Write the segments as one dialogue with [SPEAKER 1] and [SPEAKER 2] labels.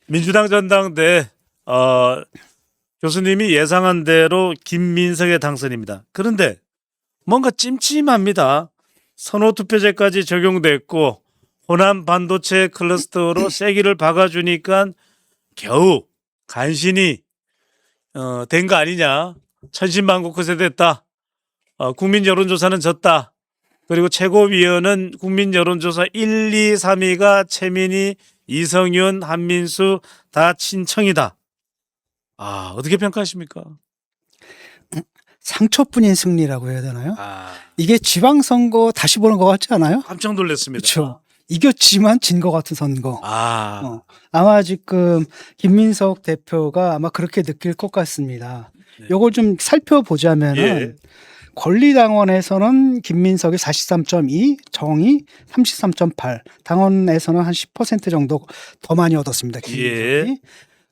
[SPEAKER 1] 민주당 전당대 교수님이 예상한 대로 김민석의 당선입니다. 그런데 뭔가 찜찜합니다. 선호투표제까지 적용됐고 호남 반도체 클러스터로 세기를 박아주니까 겨우 간신히 된 거 아니냐. 천신만고컷에 됐다. 국민 여론조사는 졌다. 그리고 최고위원은 국민 여론조사 1, 2, 3위가 최민희, 이성윤, 한민수 다 친청이다. 어떻게 평가하십니까?
[SPEAKER 2] 상처뿐인 승리라고 해야 되나요?
[SPEAKER 1] 아,
[SPEAKER 2] 이게 지방선거 다시 보는 것 같지 않아요?
[SPEAKER 1] 깜짝 놀랐습니다.
[SPEAKER 2] 그렇죠. 이겼지만 진 것 같은 선거.
[SPEAKER 1] 아,
[SPEAKER 2] 아마 지금 김민석 대표가 아마 그렇게 느낄 것 같습니다.
[SPEAKER 1] 네.
[SPEAKER 2] 요걸 좀 살펴보자면은
[SPEAKER 1] 예.
[SPEAKER 2] 권리당원에서는 김민석이 43.2, 정의 33.8, 당원에서는 한 10% 정도 더 많이 얻었습니다. 김민석이.
[SPEAKER 1] 예.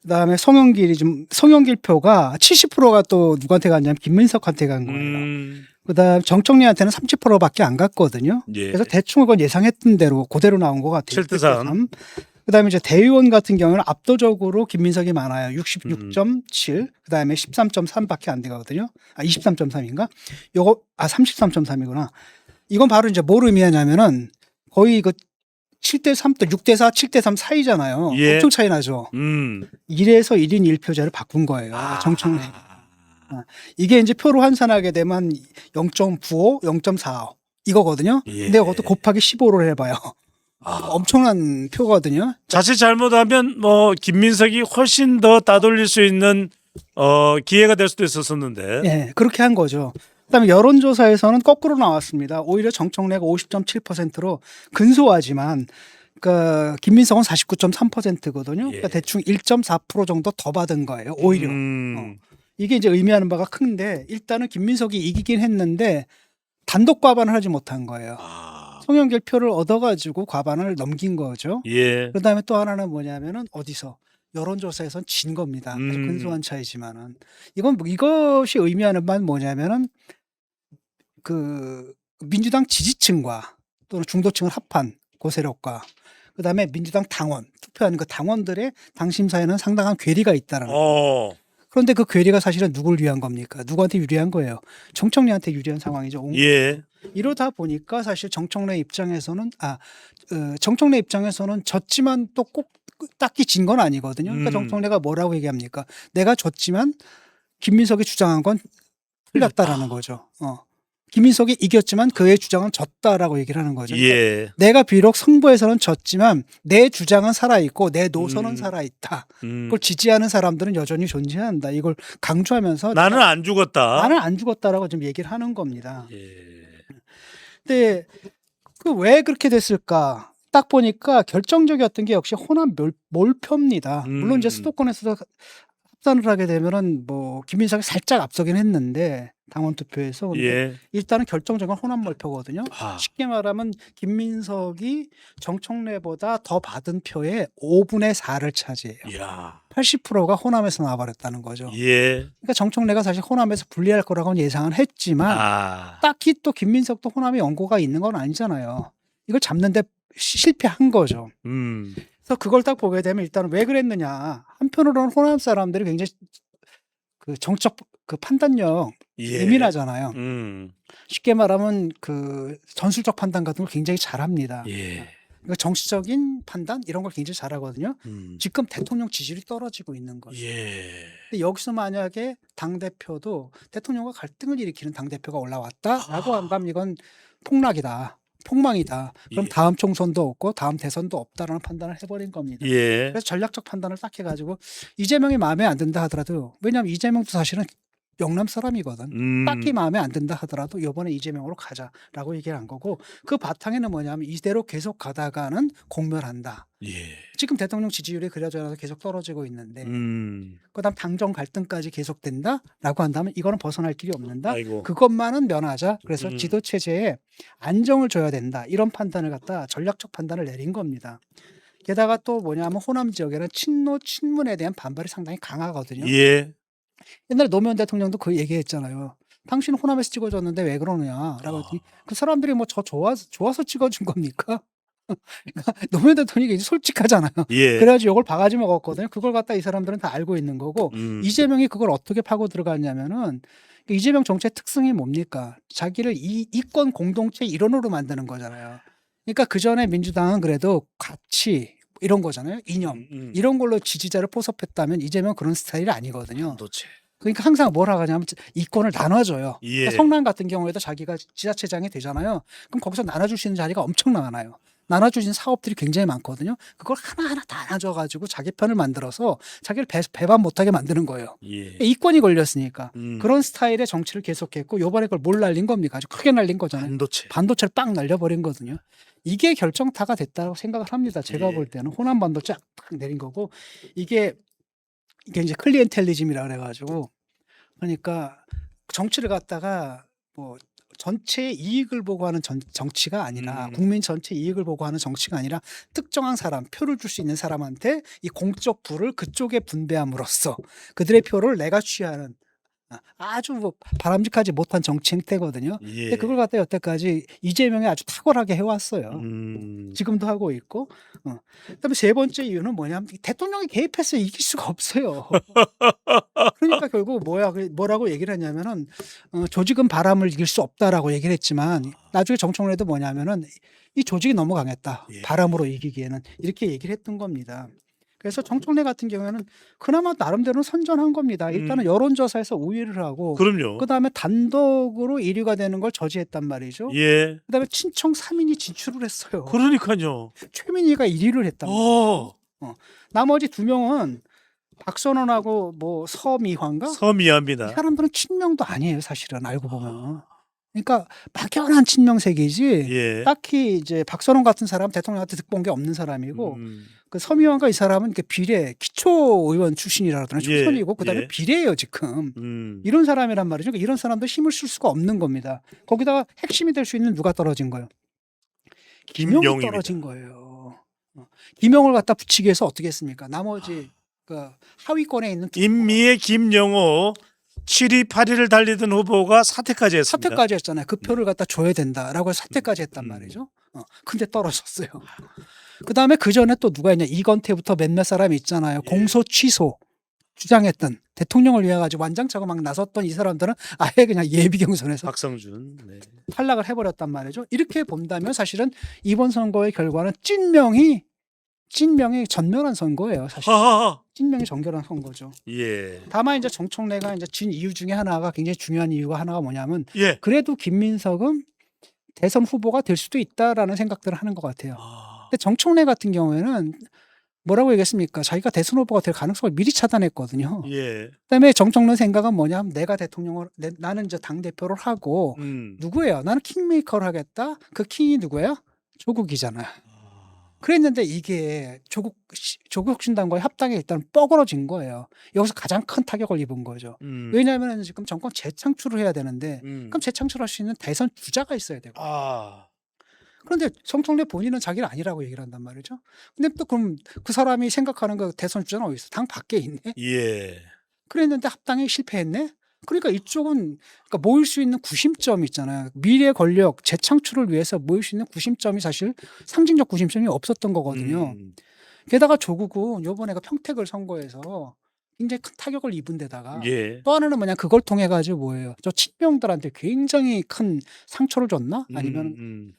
[SPEAKER 2] 그다음에 송영길 표가 70%가 또 누구한테 갔냐면 김민석한테 간 거예요. 그다음 정청래한테는 30%밖에 안 갔거든요.
[SPEAKER 1] 예.
[SPEAKER 2] 그래서 대충 그건 예상했던 대로 그대로 나온 것 같아요.
[SPEAKER 1] 7대3.
[SPEAKER 2] 그다음에 이제 대의원 같은 경우는 압도적으로 김민석이 많아요. 66.7. 그다음에 13.3밖에 안 되거든요. 23.3인가? 요거 33.3이구나. 이건 바로 이제 뭘 의미하냐면은 거의 그 7대3 또 6대4, 7대3 사이잖아요.
[SPEAKER 1] 예.
[SPEAKER 2] 엄청 차이 나죠. 1에서 1인 1표제를 바꾼 거예요. 정청래. 이게 이제 표로 환산하게 되면 0.95, 0.45 이거거든요.
[SPEAKER 1] 예.
[SPEAKER 2] 근데 그것도 곱하기 15를 해봐요. 엄청난 표거든요.
[SPEAKER 1] 자칫 잘못하면 뭐 김민석이 훨씬 더 따돌릴 수 있는 기회가 될 수도 있었었는데.
[SPEAKER 2] 예, 그렇게 한 거죠. 그다음에 여론조사에서는 거꾸로 나왔습니다. 오히려 정청래가 50.7%로 근소하지만 그러니까 김민석은 49.3%거든요. 그러니까 대충 1.4% 정도 더 받은 거예요. 오히려. 이게 이제 의미하는 바가 큰데 일단은 김민석이 이기긴 했는데 단독 과반을 하지 못한 거예요. 송영길 표를 얻어가지고 과반을 넘긴 거죠.
[SPEAKER 1] 예.
[SPEAKER 2] 그다음에 또 하나는 뭐냐면은 어디서 여론조사에선 진 겁니다. 아주 근소한 차이지만은 이것이 의미하는 바는 뭐냐면은 그 민주당 지지층과 또는 중도층을 합한 고세력과 그다음에 민주당 당원 투표하는 그 당원들의 당심 사이에는 상당한 괴리가 있다라는 거예요. 그런데 그 괴리가 사실은 누굴 위한 겁니까? 누구한테 유리한 거예요? 정청래한테 유리한 상황이죠.
[SPEAKER 1] 예.
[SPEAKER 2] 이러다 보니까 사실 정청래 입장에서는 졌지만 또 꼭 딱히 진 건 아니거든요. 그러니까 정청래가 뭐라고 얘기합니까? 내가 졌지만 김민석이 주장한 건 틀렸다라는 거죠. 김민석이 이겼지만 그의 주장은 졌다라고 얘기를 하는 거죠.
[SPEAKER 1] 예.
[SPEAKER 2] 내가 비록 승부에서는 졌지만 내 주장은 살아있고 내 노선은 살아있다. 그걸 지지하는 사람들은 여전히 존재한다. 이걸 강조하면서
[SPEAKER 1] 나는 안 죽었다.
[SPEAKER 2] 나는 안 죽었다라고 지금 얘기를 하는 겁니다.
[SPEAKER 1] 예.
[SPEAKER 2] 근데 왜 그렇게 됐을까? 딱 보니까 결정적이었던 게 역시 호남 몰표입니다. 물론 이제 수도권에서 합산을 하게 되면은 뭐 김민석이 살짝 앞서긴 했는데 당원 투표에서 근데
[SPEAKER 1] 예.
[SPEAKER 2] 일단은 결정적인 호남 몰표거든요.
[SPEAKER 1] 아.
[SPEAKER 2] 쉽게 말하면 김민석이 정청래보다 더 받은 표의 5분의 4를 차지해요.
[SPEAKER 1] 이야.
[SPEAKER 2] 80%가 호남에서 나와버렸다는 거죠.
[SPEAKER 1] 예.
[SPEAKER 2] 그러니까 정청래가 사실 호남에서 불리할 거라고는 예상은 했지만 딱히 또 김민석도 호남에 연고가 있는 건 아니잖아요. 이걸 잡는데 실패한 거죠. 그래서 그걸 딱 보게 되면 일단 왜 그랬느냐. 한편으로는 호남 사람들이 굉장히 그 정치적 그 판단력 예민하잖아요. 쉽게 말하면 그 전술적 판단 같은 걸 굉장히 잘합니다.
[SPEAKER 1] 예.
[SPEAKER 2] 그러니까 정치적인 판단 이런 걸 굉장히 잘하거든요. 지금 대통령 지지율이 떨어지고 있는 거죠.
[SPEAKER 1] 예.
[SPEAKER 2] 근데 여기서 만약에 당대표도 대통령과 갈등을 일으키는 당대표가 올라왔다라고 한다면 이건 폭락이다. 폭망이다. 그럼
[SPEAKER 1] 예.
[SPEAKER 2] 다음 총선도 없고 다음 대선도 없다라는 판단을 해버린 겁니다.
[SPEAKER 1] 예.
[SPEAKER 2] 그래서 전략적 판단을 딱 해가지고 이재명이 마음에 안 든다 하더라도 왜냐하면 이재명도 사실은 영남 사람이거든. 딱히 마음에 안 든다 하더라도 이번에 이재명으로 가자라고 얘기를 한 거고 그 바탕에는 뭐냐면 이대로 계속 가다가는 공멸한다.
[SPEAKER 1] 예.
[SPEAKER 2] 지금 대통령 지지율이 그려져서 계속 떨어지고 있는데 그다음 당정 갈등까지 계속된다라고 한다면 이거는 벗어날 길이 없는다.
[SPEAKER 1] 아이고.
[SPEAKER 2] 그것만은 면하자. 그래서 지도 체제에 안정을 줘야 된다. 이런 판단을 갖다 전략적 판단을 내린 겁니다. 게다가 또 뭐냐면 호남 지역에는 친문에 대한 반발이 상당히 강하거든요.
[SPEAKER 1] 예.
[SPEAKER 2] 옛날에 노무현 대통령도 그 얘기했잖아요. 당신 호남에서 찍어줬는데 왜 그러느냐라고 했더니 그 사람들이 뭐 저 좋아서 찍어준 겁니까? 그러니까 노무현 대통령이 이제 솔직하잖아요.
[SPEAKER 1] 예.
[SPEAKER 2] 그래가지고 이걸 바가지 먹었거든요. 그걸 갖다 이 사람들은 다 알고 있는 거고 이재명이 그걸 어떻게 파고 들어갔냐면은 이재명 정치의 특성이 뭡니까? 자기를 이권 공동체 일원으로 만드는 거잖아요. 그러니까 그 전에 민주당은 그래도 가치 이런 거잖아요. 이념 이런 걸로 지지자를 포섭했다면 이재명 그런 스타일이 아니거든요.
[SPEAKER 1] 도체.
[SPEAKER 2] 그러니까 항상 뭘 하냐면 이권을 나눠줘요.
[SPEAKER 1] 예.
[SPEAKER 2] 그러니까 성남 같은 경우에도 자기가 지자체장이 되잖아요. 그럼 거기서 나눠줄 수 있는 자리가 엄청 많아요. 나눠주신 사업들이 굉장히 많거든요. 그걸 하나하나 다 나눠줘가지고 자기 편을 만들어서 자기를 배반 못하게 만드는 거예요.
[SPEAKER 1] 예.
[SPEAKER 2] 이권이 걸렸으니까 그런
[SPEAKER 1] 음.
[SPEAKER 2] 스타일의 정치를 계속했고 요번에 그걸 뭘 날린 겁니까? 아주 크게 날린 거잖아요.
[SPEAKER 1] 반도체.
[SPEAKER 2] 반도체를 빵 날려버린 거거든요. 이게 결정타가 됐다고 생각을 합니다. 제가
[SPEAKER 1] 예.
[SPEAKER 2] 볼 때는 호남 반도체 팍 내린 거고 이게 이제 클리엔텔리즘이라 그래가지고 그러니까 정치를 갖다가 뭐 전체의 이익을 보고 하는 정치가 아니라 국민 전체 이익을 보고 하는 정치가 아니라 특정한 사람 표를 줄 수 있는 사람한테 이 공적 부를 그쪽에 분배함으로써 그들의 표를 내가 취하는 아주 뭐 바람직하지 못한 정치 행태거든요. 근데
[SPEAKER 1] 예.
[SPEAKER 2] 그걸 갖다 여태까지 이재명이 아주 탁월하게 해왔어요. 지금도 하고 있고. 그다음에 세 번째 이유는 뭐냐면 대통령이 개입해서 이길 수가 없어요. 그러니까 결국 뭐라고 얘기를 했냐면은 조직은 바람을 이길 수 없다라고 얘기를 했지만 나중에 정청래도 뭐냐면은 이 조직이 너무 강했다.
[SPEAKER 1] 예.
[SPEAKER 2] 바람으로 이기기에는 이렇게 얘기를 했던 겁니다. 그래서 정청래 같은 경우에는 그나마 나름대로는 선전한 겁니다. 일단은 여론조사에서 우위를 하고
[SPEAKER 1] 그럼요.
[SPEAKER 2] 그다음에 단독으로 1위가 되는 걸 저지했단 말이죠.
[SPEAKER 1] 예.
[SPEAKER 2] 그다음에 친청 3인이 진출을 했어요.
[SPEAKER 1] 그러니까요.
[SPEAKER 2] 최민희가 1위를 했단 말이에요.
[SPEAKER 1] 어.
[SPEAKER 2] 나머지 2명은 박선원하고 뭐 서미화인가? 이
[SPEAKER 1] 서미화입니다.
[SPEAKER 2] 사람들은 친명도 아니에요, 사실은 알고 보면. 그러니까 막연한 친명색이지
[SPEAKER 1] 예.
[SPEAKER 2] 딱히 이제 박선원 같은 사람 대통령한테 득본 게 없는 사람이고 그 서미화가 이 사람은 이렇게 비례 기초 의원 출신이라 그러더라고요.
[SPEAKER 1] 예.
[SPEAKER 2] 초선이고 그다음에
[SPEAKER 1] 예.
[SPEAKER 2] 비례예요, 지금. 이런 사람이란 말이죠. 그러니까 이런 사람들 힘을 쓸 수가 없는 겁니다. 거기다가 핵심이 될 수 있는 누가 떨어진 거예요? 김용이
[SPEAKER 1] 김용입니다.
[SPEAKER 2] 떨어진 거예요. 김용을 갖다 붙이기 위해서 어떻게 했습니까? 나머지 그 하위권에 있는
[SPEAKER 1] 인미의 김영호 7위 8위를 달리던 후보가 사퇴까지 했습니다.
[SPEAKER 2] 사퇴까지 했잖아요. 그 표를 갖다 줘야 된다라고 해서 사퇴까지 했단 말이죠. 근데 떨어졌어요. 그다음에 그 전에 또 누가 있냐? 이건태부터 몇몇 사람이 있잖아요.
[SPEAKER 1] 예.
[SPEAKER 2] 공소 취소 주장했던 대통령을 위해 가지고 완장차고 막 나섰던 이 사람들은 아예 그냥 예비 경선에서
[SPEAKER 1] 박성준. 네.
[SPEAKER 2] 탈락을 해버렸단 말이죠. 이렇게 본다면 사실은 이번 선거의 결과는 찐명이 전멸한 선거예요. 사실
[SPEAKER 1] 하하하.
[SPEAKER 2] 찐명이 정결한 선거죠.
[SPEAKER 1] 예.
[SPEAKER 2] 다만 이제 정청래가 이제 진 이유 중에 하나가 굉장히 중요한 이유가 하나가 뭐냐면
[SPEAKER 1] 예.
[SPEAKER 2] 그래도 김민석은 대선 후보가 될 수도 있다라는 생각들을 하는 것 같아요. 근데 정청래 같은 경우에는 뭐라고 얘기했습니까? 자기가 대선 후보가 될 가능성을 미리 차단했거든요.
[SPEAKER 1] 예.
[SPEAKER 2] 그다음에 정청래 생각은 뭐냐면 내가 대통령을 나는 이제 당 대표를 하고 누구예요? 나는 킹메이커를 하겠다. 그 킹이 누구예요? 조국이잖아요. 그랬는데 이게 조국 혁신당과의 합당이 일단 뻐그러진 거예요. 여기서 가장 큰 타격을 입은 거죠. 왜냐하면 지금 정권 재창출을 해야 되는데 그럼 재창출할 수 있는 대선 주자가 있어야 되고. 그런데 정청래 본인은 자기는 아니라고 얘기를 한단 말이죠. 근데 또 그럼 그 사람이 생각하는 그 대선 주자는 어디 있어? 당 밖에 있네.
[SPEAKER 1] 예.
[SPEAKER 2] 그랬는데 합당에 실패했네. 그러니까 이쪽은 그러니까 모일 수 있는 구심점이 있잖아요. 미래 권력 재창출을 위해서 모일 수 있는 구심점이 사실 상징적 구심점이 없었던 거거든요. 게다가 조국은 요번에 그 평택을 선거에서 굉장히 큰 타격을 입은 데다가
[SPEAKER 1] 예.
[SPEAKER 2] 또 하나는 뭐냐 그걸 통해 가지고 뭐예요? 저 친명들한테 굉장히 큰 상처를 줬나? 아니면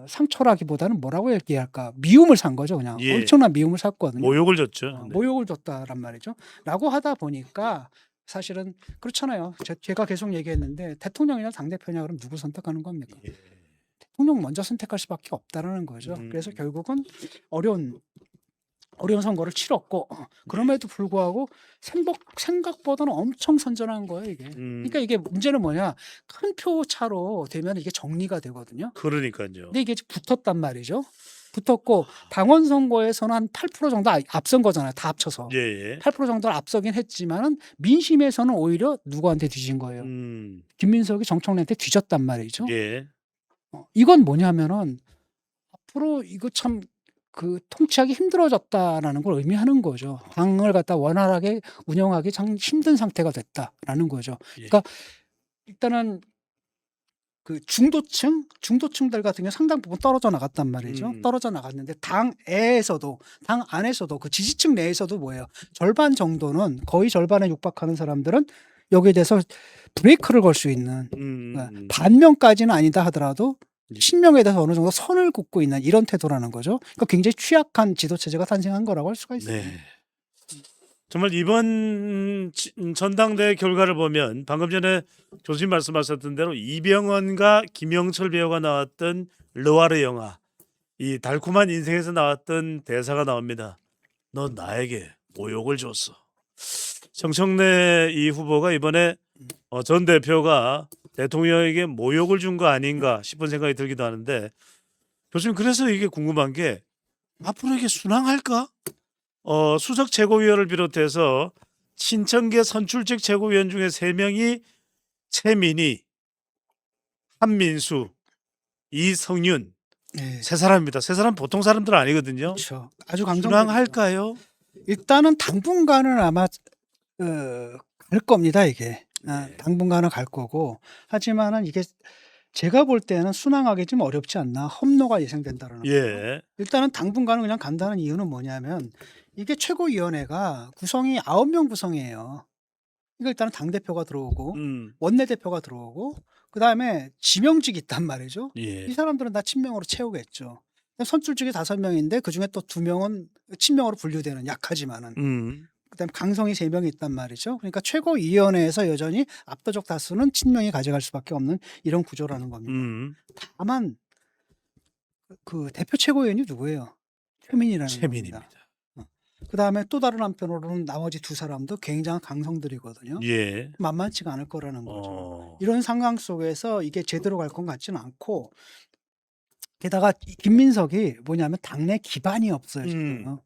[SPEAKER 2] 상처라기보다는 뭐라고 얘기할까? 미움을 산 거죠, 그냥.
[SPEAKER 1] 예.
[SPEAKER 2] 엄청난 미움을 샀거든요.
[SPEAKER 1] 모욕을 줬죠. 네.
[SPEAKER 2] 모욕을 줬다란 말이죠. 라고 하다 보니까 사실은 그렇잖아요. 제가 계속 얘기했는데 대통령이나 당대표냐 그럼 누구 선택하는 겁니까?
[SPEAKER 1] 예.
[SPEAKER 2] 대통령 먼저 선택할 수밖에 없다라는 거죠. 그래서 결국은 어려운 선거를 치렀고 그럼에도 불구하고 생각보다는 엄청 선전한 거예요, 이게. 그러니까 이게 문제는 뭐냐? 큰 표 차로 되면 이게 정리가 되거든요.
[SPEAKER 1] 그러니까요.
[SPEAKER 2] 근데 이게 붙었단 말이죠. 붙었고 당원 선거에서는 한 8% 정도 앞선 거잖아요. 다 합쳐서.
[SPEAKER 1] 예.
[SPEAKER 2] 8% 정도를 앞서긴 했지만은 민심에서는 오히려 누구한테 뒤진 거예요. 김민석이 정청래한테 뒤졌단 말이죠.
[SPEAKER 1] 예.
[SPEAKER 2] 이건 뭐냐면은 앞으로 이거 참 그 통치하기 힘들어졌다라는 걸 의미하는 거죠. 당을 갖다 원활하게 운영하기 참 힘든 상태가 됐다라는 거죠.
[SPEAKER 1] 예.
[SPEAKER 2] 그러니까 일단은 그 중도층들 같은 경우 상당 부분 떨어져 나갔단 말이죠. 떨어져 나갔는데 당 안에서도 그 지지층 내에서도 뭐예요? 절반 정도는 거의 절반에 육박하는 사람들은 여기에 대해서 브레이크를 걸 수 있는 반면까지는 아니다 하더라도 신명에 대해서 어느 정도 선을 긋고 있는 이런 태도라는 거죠. 그러니까 굉장히 취약한 지도 체제가 탄생한 거라고 할 수가 있습니다.
[SPEAKER 1] 네. 정말 이번 전당대회 결과를 보면 방금 전에 교수님 말씀하셨던 대로 이병헌과 김영철 배우가 나왔던 르와르 영화 이 달콤한 인생에서 나왔던 대사가 나옵니다. 너 나에게 모욕을 줬어. 정청래 이 후보가 이번에 전 대표가 대통령에게 모욕을 준 거 아닌가 싶은 생각이 들기도 하는데 교수님 그래서 이게 궁금한 게 앞으로 이게 순항할까? 수석 최고위원을 비롯해서 친청계 선출직 최고위원 중에 3명이 최민희, 한민수, 이성윤
[SPEAKER 2] 네.
[SPEAKER 1] 세 사람입니다. 세 사람 보통 사람들 아니거든요.
[SPEAKER 2] 그렇죠. 아주 강성.
[SPEAKER 1] 순항할까요?
[SPEAKER 2] 일단은 당분간은 아마 갈 겁니다. 이게 당분간은 갈 거고 하지만은 이게 제가 볼 때는 순항하기 좀 어렵지 않나 험로가 예상된다라는 거죠.
[SPEAKER 1] 예.
[SPEAKER 2] 일단은 당분간은 그냥 간다는 이유는 뭐냐면 이게 최고위원회가 구성이 9명 구성이에요. 이거 일단은 당대표가 들어오고 원내대표가 들어오고 그다음에 지명직이 있단 말이죠.
[SPEAKER 1] 예.
[SPEAKER 2] 이 사람들은 다 친명으로 채우겠죠. 선출직이 5명인데 그중에 또 2명은 친명으로 분류되는 약하지만은 그다음에 강성이 3명이 있단 말이죠. 그러니까 최고위원회에서 여전히 압도적 다수는 친명이 가져갈 수밖에 없는 이런 구조라는 겁니다. 다만 그 대표 최고위원이 누구예요? 최민희라는
[SPEAKER 1] 최민희입니다.
[SPEAKER 2] 겁니다. 그다음에 또 다른 한편으로는 나머지 2사람도 굉장한 강성들이거든요.
[SPEAKER 1] 예.
[SPEAKER 2] 만만치가 않을 거라는 거죠. 이런 상황 속에서 이게 제대로 갈 것 같지는 않고 게다가 김민석이 뭐냐면 당내 기반이 없어요. 지금.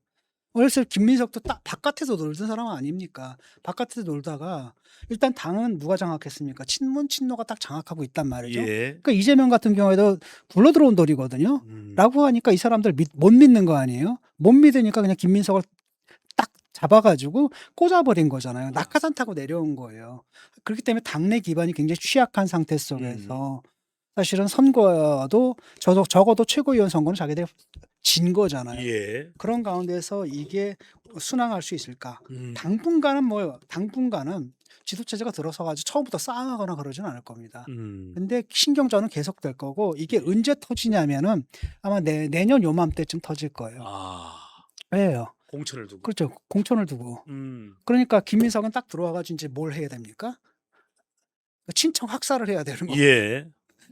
[SPEAKER 2] 어렸을 때 김민석도 딱 바깥에서 놀던 사람 아닙니까? 바깥에서 놀다가 일단 당은 누가 장악했습니까? 친노가 딱 장악하고 있단 말이죠.
[SPEAKER 1] 예.
[SPEAKER 2] 그러니까 이재명 같은 경우에도 굴러 들어온 돌이거든요. 라고 하니까 이 사람들 못 믿는 거 아니에요? 못 믿으니까 그냥 김민석을 딱 잡아가지고 꽂아버린 거잖아요. 낙하산 타고 내려온 거예요. 그렇기 때문에 당내 기반이 굉장히 취약한 상태 속에서 사실은 선거도 적어도 최고위원 선거는 자기들이 진 거잖아요.
[SPEAKER 1] 예.
[SPEAKER 2] 그런 가운데서 이게 순항할 수 있을까? 당분간은 지도체제가 들어서가지고 처음부터 싸움하거나 그러진 않을 겁니다. 근데 신경전은 계속될 거고 이게 언제 터지냐면은 아마 내년 요맘때쯤 터질 거예요. 왜요?
[SPEAKER 1] 공천을 두고.
[SPEAKER 2] 그렇죠. 공천을 두고. 그러니까 김민석은 딱 들어와가지고 이제 뭘 해야 됩니까? 친청 학살을 해야 되는 거예요.
[SPEAKER 1] 예.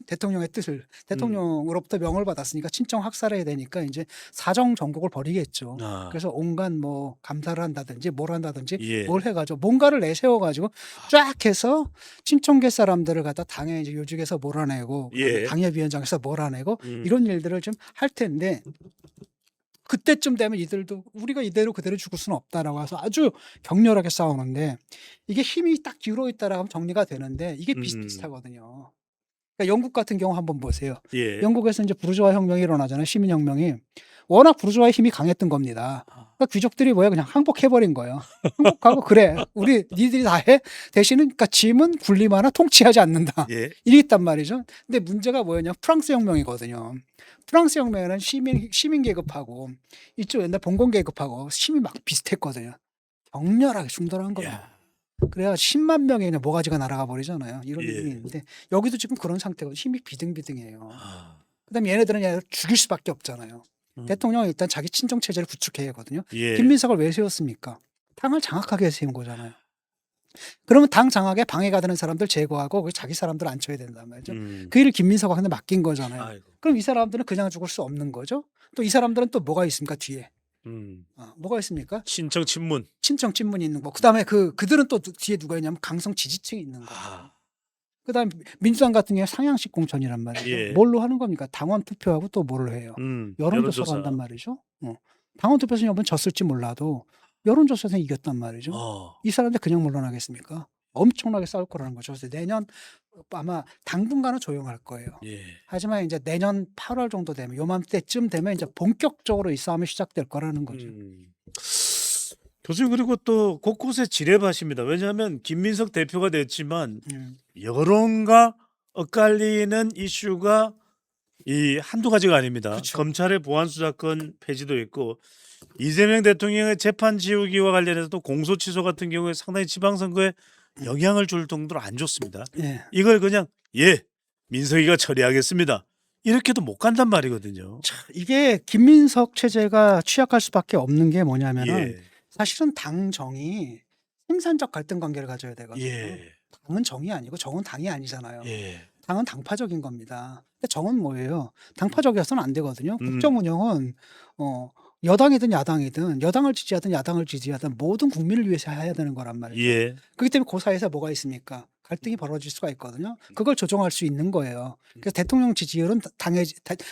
[SPEAKER 2] 대통령의 뜻을 대통령으로부터 명을 받았으니까 친청 학살을 해야 되니까 이제 사정 정국을 벌이겠죠. 그래서 온갖 뭐 감사를 한다든지 뭘 한다든지
[SPEAKER 1] 예.
[SPEAKER 2] 뭘 해가지고 뭔가를 내세워가지고 쫙 해서 친청계 사람들을 갖다 당에 이제 요직에서 몰아내고
[SPEAKER 1] 예.
[SPEAKER 2] 당협위원장에서 몰아내고 이런 일들을 좀 할 텐데 그때쯤 되면 이들도 우리가 이대로 그대로 죽을 수는 없다라고 해서 아주 격렬하게 싸우는데 이게 힘이 딱 기울어 있다라고 하면 정리가 되는데 이게 비슷비슷하거든요. 그러니까 영국 같은 경우 한번 보세요.
[SPEAKER 1] 예.
[SPEAKER 2] 영국에서 이제 부르주아 혁명이 일어나잖아요. 시민혁명이. 워낙 부르주아의 힘이 강했던 겁니다. 그러니까 귀족들이 뭐야 그냥 항복해버린 거예요. 항복하고 그래 우리 니들이 다 해. 대신은 그러니까 짐은 군림하나 통치하지 않는다.
[SPEAKER 1] 예.
[SPEAKER 2] 이랬단 말이죠. 근데 문제가 뭐였냐 프랑스 혁명이거든요. 프랑스 혁명에는 시민 계급하고 이쪽 옛날 봉건 계급하고 힘이 막 비슷했거든요. 격렬하게 충돌한 거예요. 그래야 10만 명의 그냥 모가지가 날아가 버리잖아요. 이런 일이 있는데 여기도 지금 그런 상태거든요. 힘이 비등비등해요. 그다음에 얘네들은 얘를 죽일 수밖에 없잖아요. 대통령은 일단 자기 친정 체제를 구축해야 하거든요.
[SPEAKER 1] 예.
[SPEAKER 2] 김민석을 왜 세웠습니까? 당을 장악하게 세운 거잖아요. 그러면 당 장악에 방해가 되는 사람들 제거하고 자기 사람들 앉혀야 된단 말이죠. 그 일을 김민석한테 맡긴 거잖아요.
[SPEAKER 1] 아이고.
[SPEAKER 2] 그럼 이 사람들은 그냥 죽을 수 없는 거죠. 또 이 사람들은 또 뭐가 있습니까 뒤에? 뭐가 있습니까?
[SPEAKER 1] 친청 친문.
[SPEAKER 2] 친청 친문이 있는 거. 그다음에 그들은 또 뒤에 누가 있냐면 강성 지지층이 있는 거. 그다음에 민주당 같은 경우에 상향식 공천이란 말이죠.
[SPEAKER 1] 예.
[SPEAKER 2] 뭘로 하는 겁니까? 당원 투표하고 또 뭘로 해요? 여론조사로 한단 말이죠. 당원 투표에서 이번 졌을지 몰라도 여론조사에서 이겼단 말이죠. 이 사람들 그냥 물러나겠습니까? 엄청나게 싸울 거라는 거죠. 그래서 내년 아마 당분간은 조용할 거예요.
[SPEAKER 1] 예.
[SPEAKER 2] 하지만 이제 내년 8월 정도 되면 요맘때쯤 되면 이제 본격적으로 이 싸움이 시작될 거라는 거죠.
[SPEAKER 1] 교수님 그리고 또 곳곳에 지뢰밭입니다. 왜냐하면 김민석 대표가 됐지만 여론과 엇갈리는 이슈가 이 한두 가지가 아닙니다.
[SPEAKER 2] 그쵸.
[SPEAKER 1] 검찰의 보안수사권 폐지도 있고 이재명 대통령의 재판 지우기와 관련해서도 공소 취소 같은 경우에 상당히 지방선거에 영향을 줄 정도로 안 좋습니다.
[SPEAKER 2] 예.
[SPEAKER 1] 이걸 그냥 민석이가 처리하겠습니다. 이렇게도 못 간단 말이거든요.
[SPEAKER 2] 이게 김민석 체제가 취약할 수밖에 없는 게 뭐냐면은
[SPEAKER 1] 예.
[SPEAKER 2] 사실은 당 정이 생산적 갈등 관계를 가져야 되거든요.
[SPEAKER 1] 예.
[SPEAKER 2] 당은 정이 아니고 정은 당이 아니잖아요.
[SPEAKER 1] 예.
[SPEAKER 2] 당은 당파적인 겁니다. 근데 정은 뭐예요? 당파적이어서는 안 되거든요.
[SPEAKER 1] 음.
[SPEAKER 2] 국정 운영은 여당이든 야당이든 여당을 지지하든 야당을 지지하든 모든 국민을 위해서 해야 되는 거란 말이에요.
[SPEAKER 1] 예.
[SPEAKER 2] 그렇기 때문에 그 사이에서 뭐가 있습니까? 갈등이 벌어질 수가 있거든요. 그걸 조정할 수 있는 거예요. 그래서 대통령 지지율은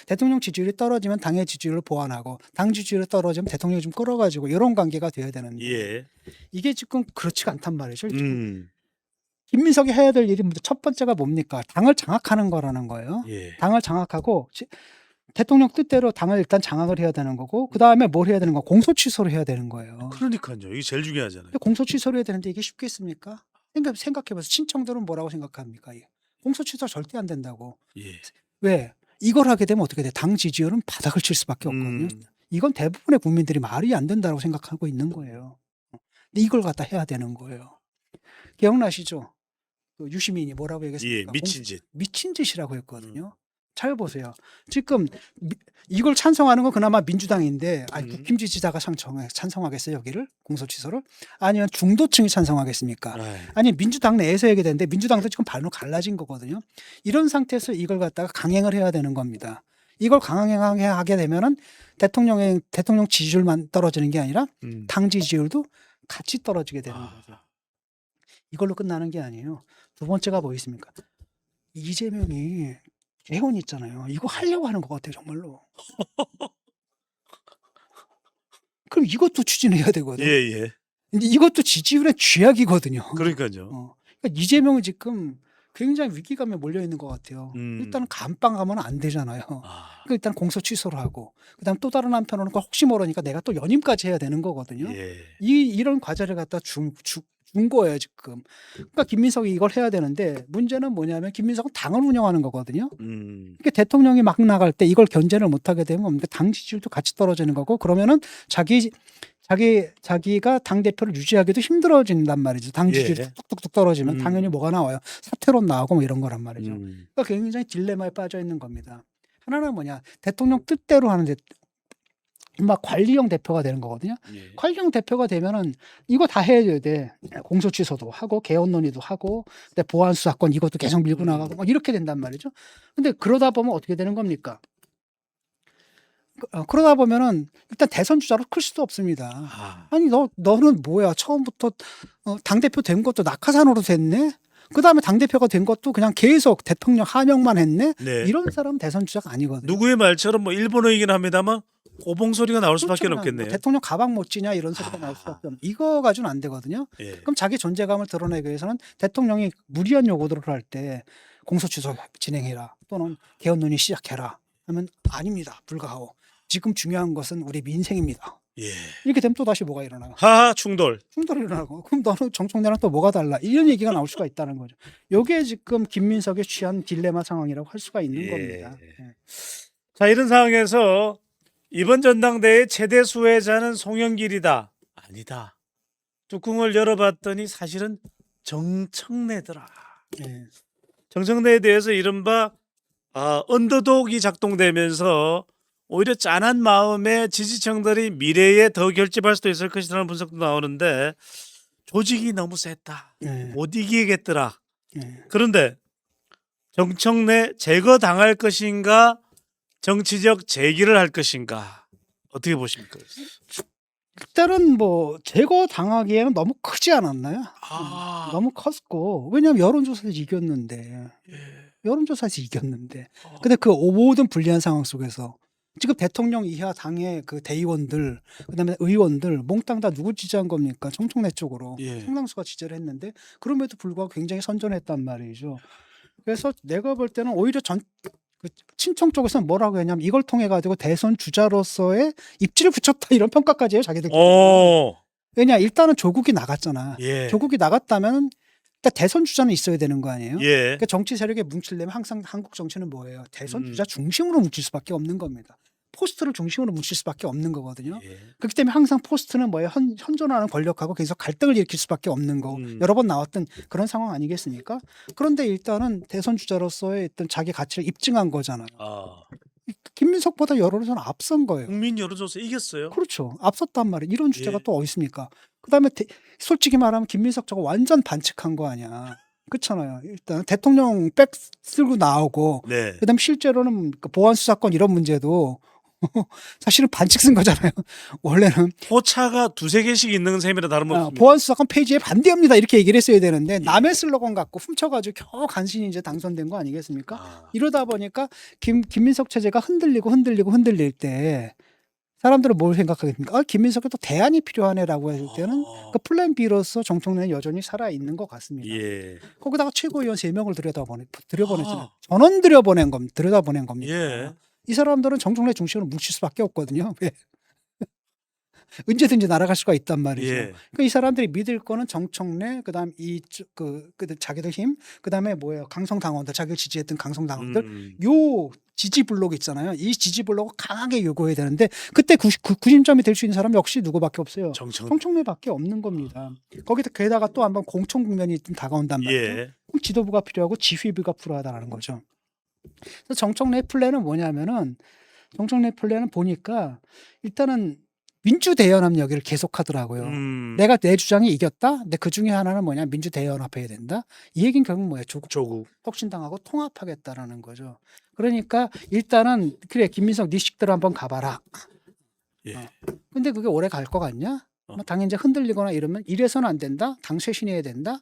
[SPEAKER 2] 대통령 지지율이 떨어지면 당의 지지율을 보완하고 당 지지율이 떨어지면 대통령이 좀 끌어가지고 이런 관계가 돼야 되는데
[SPEAKER 1] 예.
[SPEAKER 2] 이게 지금 그렇지가 않단 말이죠.
[SPEAKER 1] 음.
[SPEAKER 2] 김민석이 해야 될 일이 첫 번째가 뭡니까? 당을 장악하는 거라는 거예요.
[SPEAKER 1] 예.
[SPEAKER 2] 당을 장악하고 대통령 뜻대로 당을 일단 장악을 해야 되는 거고 그 다음에 뭘 해야 되는 거? 공소 취소를 해야 되는 거예요.
[SPEAKER 1] 그러니까요. 이게 제일 중요하잖아요.
[SPEAKER 2] 근데 공소 취소를 해야 되는데 이게 쉽겠습니까? 생각해봐서 신청들은 뭐라고 생각합니까? 공소 취소 절대 안 된다고.
[SPEAKER 1] 예.
[SPEAKER 2] 왜? 이걸 하게 되면 어떻게 돼? 당 지지율은 바닥을 칠 수밖에 없거든요. 이건 대부분의 국민들이 말이 안 된다고 생각하고 있는 거예요. 근데 이걸 갖다 해야 되는 거예요. 기억나시죠? 그 유시민이 뭐라고
[SPEAKER 1] 예.
[SPEAKER 2] 얘기했습니까?
[SPEAKER 1] 미친 짓.
[SPEAKER 2] 미친 짓이라고 했거든요. 잘 보세요. 지금 이걸 찬성하는 건 그나마 민주당인데 국힘 지지자가 찬성하겠어요 여기를 공소 취소를? 아니면 중도층이 찬성하겠습니까? 아니 민주당 내에서 얘기되는데 민주당도 지금 발로 갈라진 거거든요. 이런 상태에서 이걸 갖다가 강행을 해야 되는 겁니다. 이걸 강행하게 되면은 대통령 지지율만 떨어지는 게 아니라 당 지지율도 같이 떨어지게 되는 거죠. 이걸로 끝나는 게 아니에요. 두 번째가 뭐 있습니까? 이재명이 개헌 있잖아요. 이거 하려고 하는 것 같아요, 정말로. 그럼 이것도 추진해야 되거든.
[SPEAKER 1] 예.
[SPEAKER 2] 근데 이것도 지지율의 쥐약이거든요.
[SPEAKER 1] 그러니까요.
[SPEAKER 2] 그러니까 이재명이 지금 굉장히 위기감에 몰려 있는 것 같아요. 일단은 감방하면 안 되잖아요. 그러니까 일단 공소 취소를 하고, 그다음 또 다른 한편으로는 혹시 모르니까 내가 또 연임까지 해야 되는 거거든요.
[SPEAKER 1] 예.
[SPEAKER 2] 이런 과제를 갖다 준 거예요 지금. 그러니까 김민석이 이걸 해야 되는데 문제는 뭐냐면 김민석은 당을 운영하는 거거든요. 그러니까 대통령이 막 나갈 때 이걸 견제를 못하게 되면 뭡니까? 당 지지율도 같이 떨어지는 거고 그러면은 자기가 당 대표를 유지하기도 힘들어진단 말이죠. 당 지지율이 뚝뚝뚝 떨어지면 당연히 뭐가 나와요? 사퇴론 나오고 뭐 이런 거란 말이죠. 그러니까 굉장히 딜레마에 빠져 있는 겁니다. 하나는 뭐냐? 대통령 뜻대로 하는데 막 관리형 대표가 되는 거거든요. 관리형 대표가 되면은 이거 다 해야 돼. 공소 취소도 하고 개헌 논의도 하고 근데 보안 수사권 이것도 계속 밀고 나가고 뭐 이렇게 된단 말이죠. 근데 그러다 보면 어떻게 되는 겁니까? 그러다 보면은 일단 대선 주자로 클 수도 없습니다. 아니 너는 뭐야? 처음부터 당대표 된 것도 낙하산으로 됐네. 그다음에 당대표가 된 것도 그냥 계속 대통령 하명만 했네.
[SPEAKER 1] 네.
[SPEAKER 2] 이런 사람은 대선 주자가 아니거든요.
[SPEAKER 1] 누구의 말처럼 뭐 일본어이긴 합니다만 고봉 소리가 나올 수밖에
[SPEAKER 2] 그렇잖아요.
[SPEAKER 1] 없겠네요.
[SPEAKER 2] 뭐 대통령 가방 못 지냐 이런 소리가 나올 수밖에 없는. 이거 가지고는 안 되거든요.
[SPEAKER 1] 예.
[SPEAKER 2] 그럼 자기 존재감을 드러내기 위해서는 대통령이 무리한 요구들을 할 때 공소 취소 진행해라 또는 개헌 논의 시작해라 하면 아닙니다. 불가하고 지금 중요한 것은 우리 민생입니다.
[SPEAKER 1] 예.
[SPEAKER 2] 이렇게 되면 또 다시 뭐가 일어나요?
[SPEAKER 1] 하하 충돌이
[SPEAKER 2] 일어나고 그럼 너는 정청래랑 또 뭐가 달라? 이런 얘기가 나올 수가 있다는 거죠. 이게 지금 김민석의 취한 딜레마 상황이라고 할 수가 있는 겁니다. 예.
[SPEAKER 1] 자 이런 상황에서 이번 전당대회 최대 수혜자는 송영길이다. 아니다. 뚜껑을 열어봤더니 사실은 정청래더라.
[SPEAKER 2] 예.
[SPEAKER 1] 정청래에 대해서 이른바 언더독이 작동되면서 오히려 짠한 마음에 지지층들이 미래에 더 결집할 수도 있을 것이라는 분석도 나오는데 조직이 너무 셌다.
[SPEAKER 2] 예.
[SPEAKER 1] 못 이기겠더라.
[SPEAKER 2] 예.
[SPEAKER 1] 그런데 정청래 제거당할 것인가 정치적 재기를 할 것인가 어떻게 보십니까?
[SPEAKER 2] 일단은 뭐 제거 당하기에는 너무 크지 않았나요? 너무 컸고 왜냐하면 여론조사에서 이겼는데 근데 그 모든 불리한 상황 속에서 지금 대통령 이하 당의 그 대의원들 그다음에 의원들 몽땅 다 누구 지지한 겁니까? 정청래 쪽으로 상당수가 지지를 했는데 그럼에도 불구하고 굉장히 선전했단 말이죠. 그래서 내가 볼 때는 오히려 그 친청 쪽에서는 뭐라고 했냐면 이걸 통해 가지고 대선 주자로서의 입지를 붙였다 이런 평가까지 해요 자기들. 왜냐 일단은 조국이 나갔잖아. 조국이 나갔다면 그러니까 대선 주자는 있어야 되는 거 아니에요?
[SPEAKER 1] 예.
[SPEAKER 2] 그러니까 정치 세력에 뭉치려면 항상 한국 정치는 뭐예요? 대선 주자 중심으로 뭉칠 수밖에 없는 겁니다. 포스트를 중심으로 뭉칠 수밖에 없는 거거든요.
[SPEAKER 1] 예.
[SPEAKER 2] 그렇기 때문에 항상 포스트는 뭐예요? 현존하는 권력하고 계속 갈등을 일으킬 수밖에 없는 거. 여러 번 나왔던 그런 상황 아니겠습니까? 그런데 일단은 대선 주자로서의 어떤 자기 가치를 입증한 거잖아요.
[SPEAKER 1] 아,
[SPEAKER 2] 김민석보다 여론에서는 앞선 거예요.
[SPEAKER 1] 국민 여론조사 이겼어요.
[SPEAKER 2] 그렇죠. 앞섰단 말이에요. 이런 주제가
[SPEAKER 1] 예.
[SPEAKER 2] 또 어디 있습니까? 그다음에 솔직히 말하면 김민석 저거 완전 반칙한 거 아니야. 그렇잖아요. 일단 대통령 백 쓸고 나오고
[SPEAKER 1] 네.
[SPEAKER 2] 그다음 실제로는 그 보안 수사권 이런 문제도 사실은 반칙 쓴 거잖아요. 원래는
[SPEAKER 1] 포차가 두세 개씩 있는 셈이라 다름없습니다.
[SPEAKER 2] 보안 수사권 폐지에 반대합니다 이렇게 얘기를 했어야 되는데 남의 슬로건 갖고 훔쳐가지고 겨우 간신히 이제 당선된 거 아니겠습니까?
[SPEAKER 1] 아,
[SPEAKER 2] 이러다 보니까 김민석 체제가 흔들릴 때 사람들은 뭘 생각하겠습니까? 김민석에 또 대안이 필요하네라고 했을 때는 그 플랜 B로서 정청래는 여전히 살아 있는 것 같습니다.
[SPEAKER 1] 예.
[SPEAKER 2] 거기다가 최고위원 3명을 들여보냈잖아요.
[SPEAKER 1] 아.
[SPEAKER 2] 전원 들여보낸 겁니다.
[SPEAKER 1] 예.
[SPEAKER 2] 이 사람들은 정청래 중심으로 뭉칠 수밖에 없거든요. 왜? 언제든지 날아갈 수가 있단 말이죠.
[SPEAKER 1] 예.
[SPEAKER 2] 그러니까 이 사람들이 믿을 거는 정청래, 그다음 자기들 힘, 그다음에 뭐예요? 강성당원들, 자기를 지지했던 강성당원들, 요 지지 블록 있잖아요. 이 지지 블록을 강하게 요구해야 되는데 그때 90점이 될 수 있는 사람 역시 누구밖에 없어요. 정청래밖에 없는 겁니다. 게다가 또 한번 공천 국면이 좀 다가온단 말이죠.
[SPEAKER 1] 예.
[SPEAKER 2] 그럼 지도부가 필요하고 지휘부가 필요하다는 거죠. 그래서 정청래 플랜은 뭐냐면은 정청래 플랜은 보니까 일단은 민주대연합 얘기를 계속하더라고요. 내가 내 주장이 이겼다. 근데 그 중에 하나는 뭐냐? 민주대연합해야 된다. 이 얘기는 결국 뭐예요?
[SPEAKER 1] 조국.
[SPEAKER 2] 혁신당하고 통합하겠다라는 거죠. 그러니까 일단은 그래 김민석 네 식대로 한번 가봐라.
[SPEAKER 1] 예.
[SPEAKER 2] 근데 그게 오래 갈 것 같냐? 당연히 이제 흔들리거나 이러면 이래서는 안 된다. 당 쇄신해야 된다.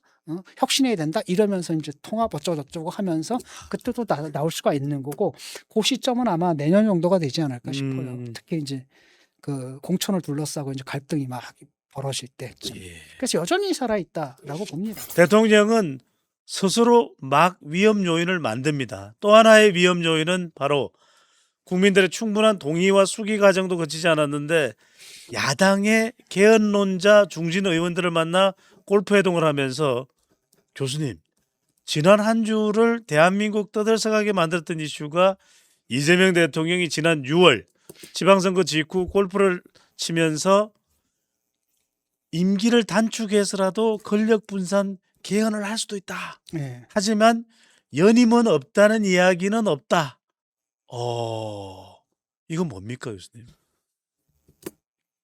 [SPEAKER 2] 혁신해야 된다. 이러면서 이제 통합 어쩌고저쩌고 하면서 그때 또 나올 수가 있는 거고 그 시점은 아마 내년 정도가 되지 않을까 싶어요. 특히 이제 그 공천을 둘러싸고 이제 갈등이 막 벌어질 때쯤.
[SPEAKER 1] 예.
[SPEAKER 2] 그래서 여전히 살아있다라고 봅니다.
[SPEAKER 1] 대통령은 스스로 막 위험 요인을 만듭니다. 또 하나의 위험 요인은 바로 국민들의 충분한 동의와 수기 과정도 거치지 않았는데 야당의 개헌론자 중진 의원들을 만나 골프 회동을 하면서 교수님, 지난 한 주를 대한민국 떠들썩하게 만들었던 이슈가 이재명 대통령이 지난 6월 지방선거 직후 골프를 치면서 임기를 단축해서라도 권력 분산 개헌을 할 수도 있다.
[SPEAKER 2] 네.
[SPEAKER 1] 하지만 연임은 없다는 이야기는 없다. 이건 뭡니까, 교수님?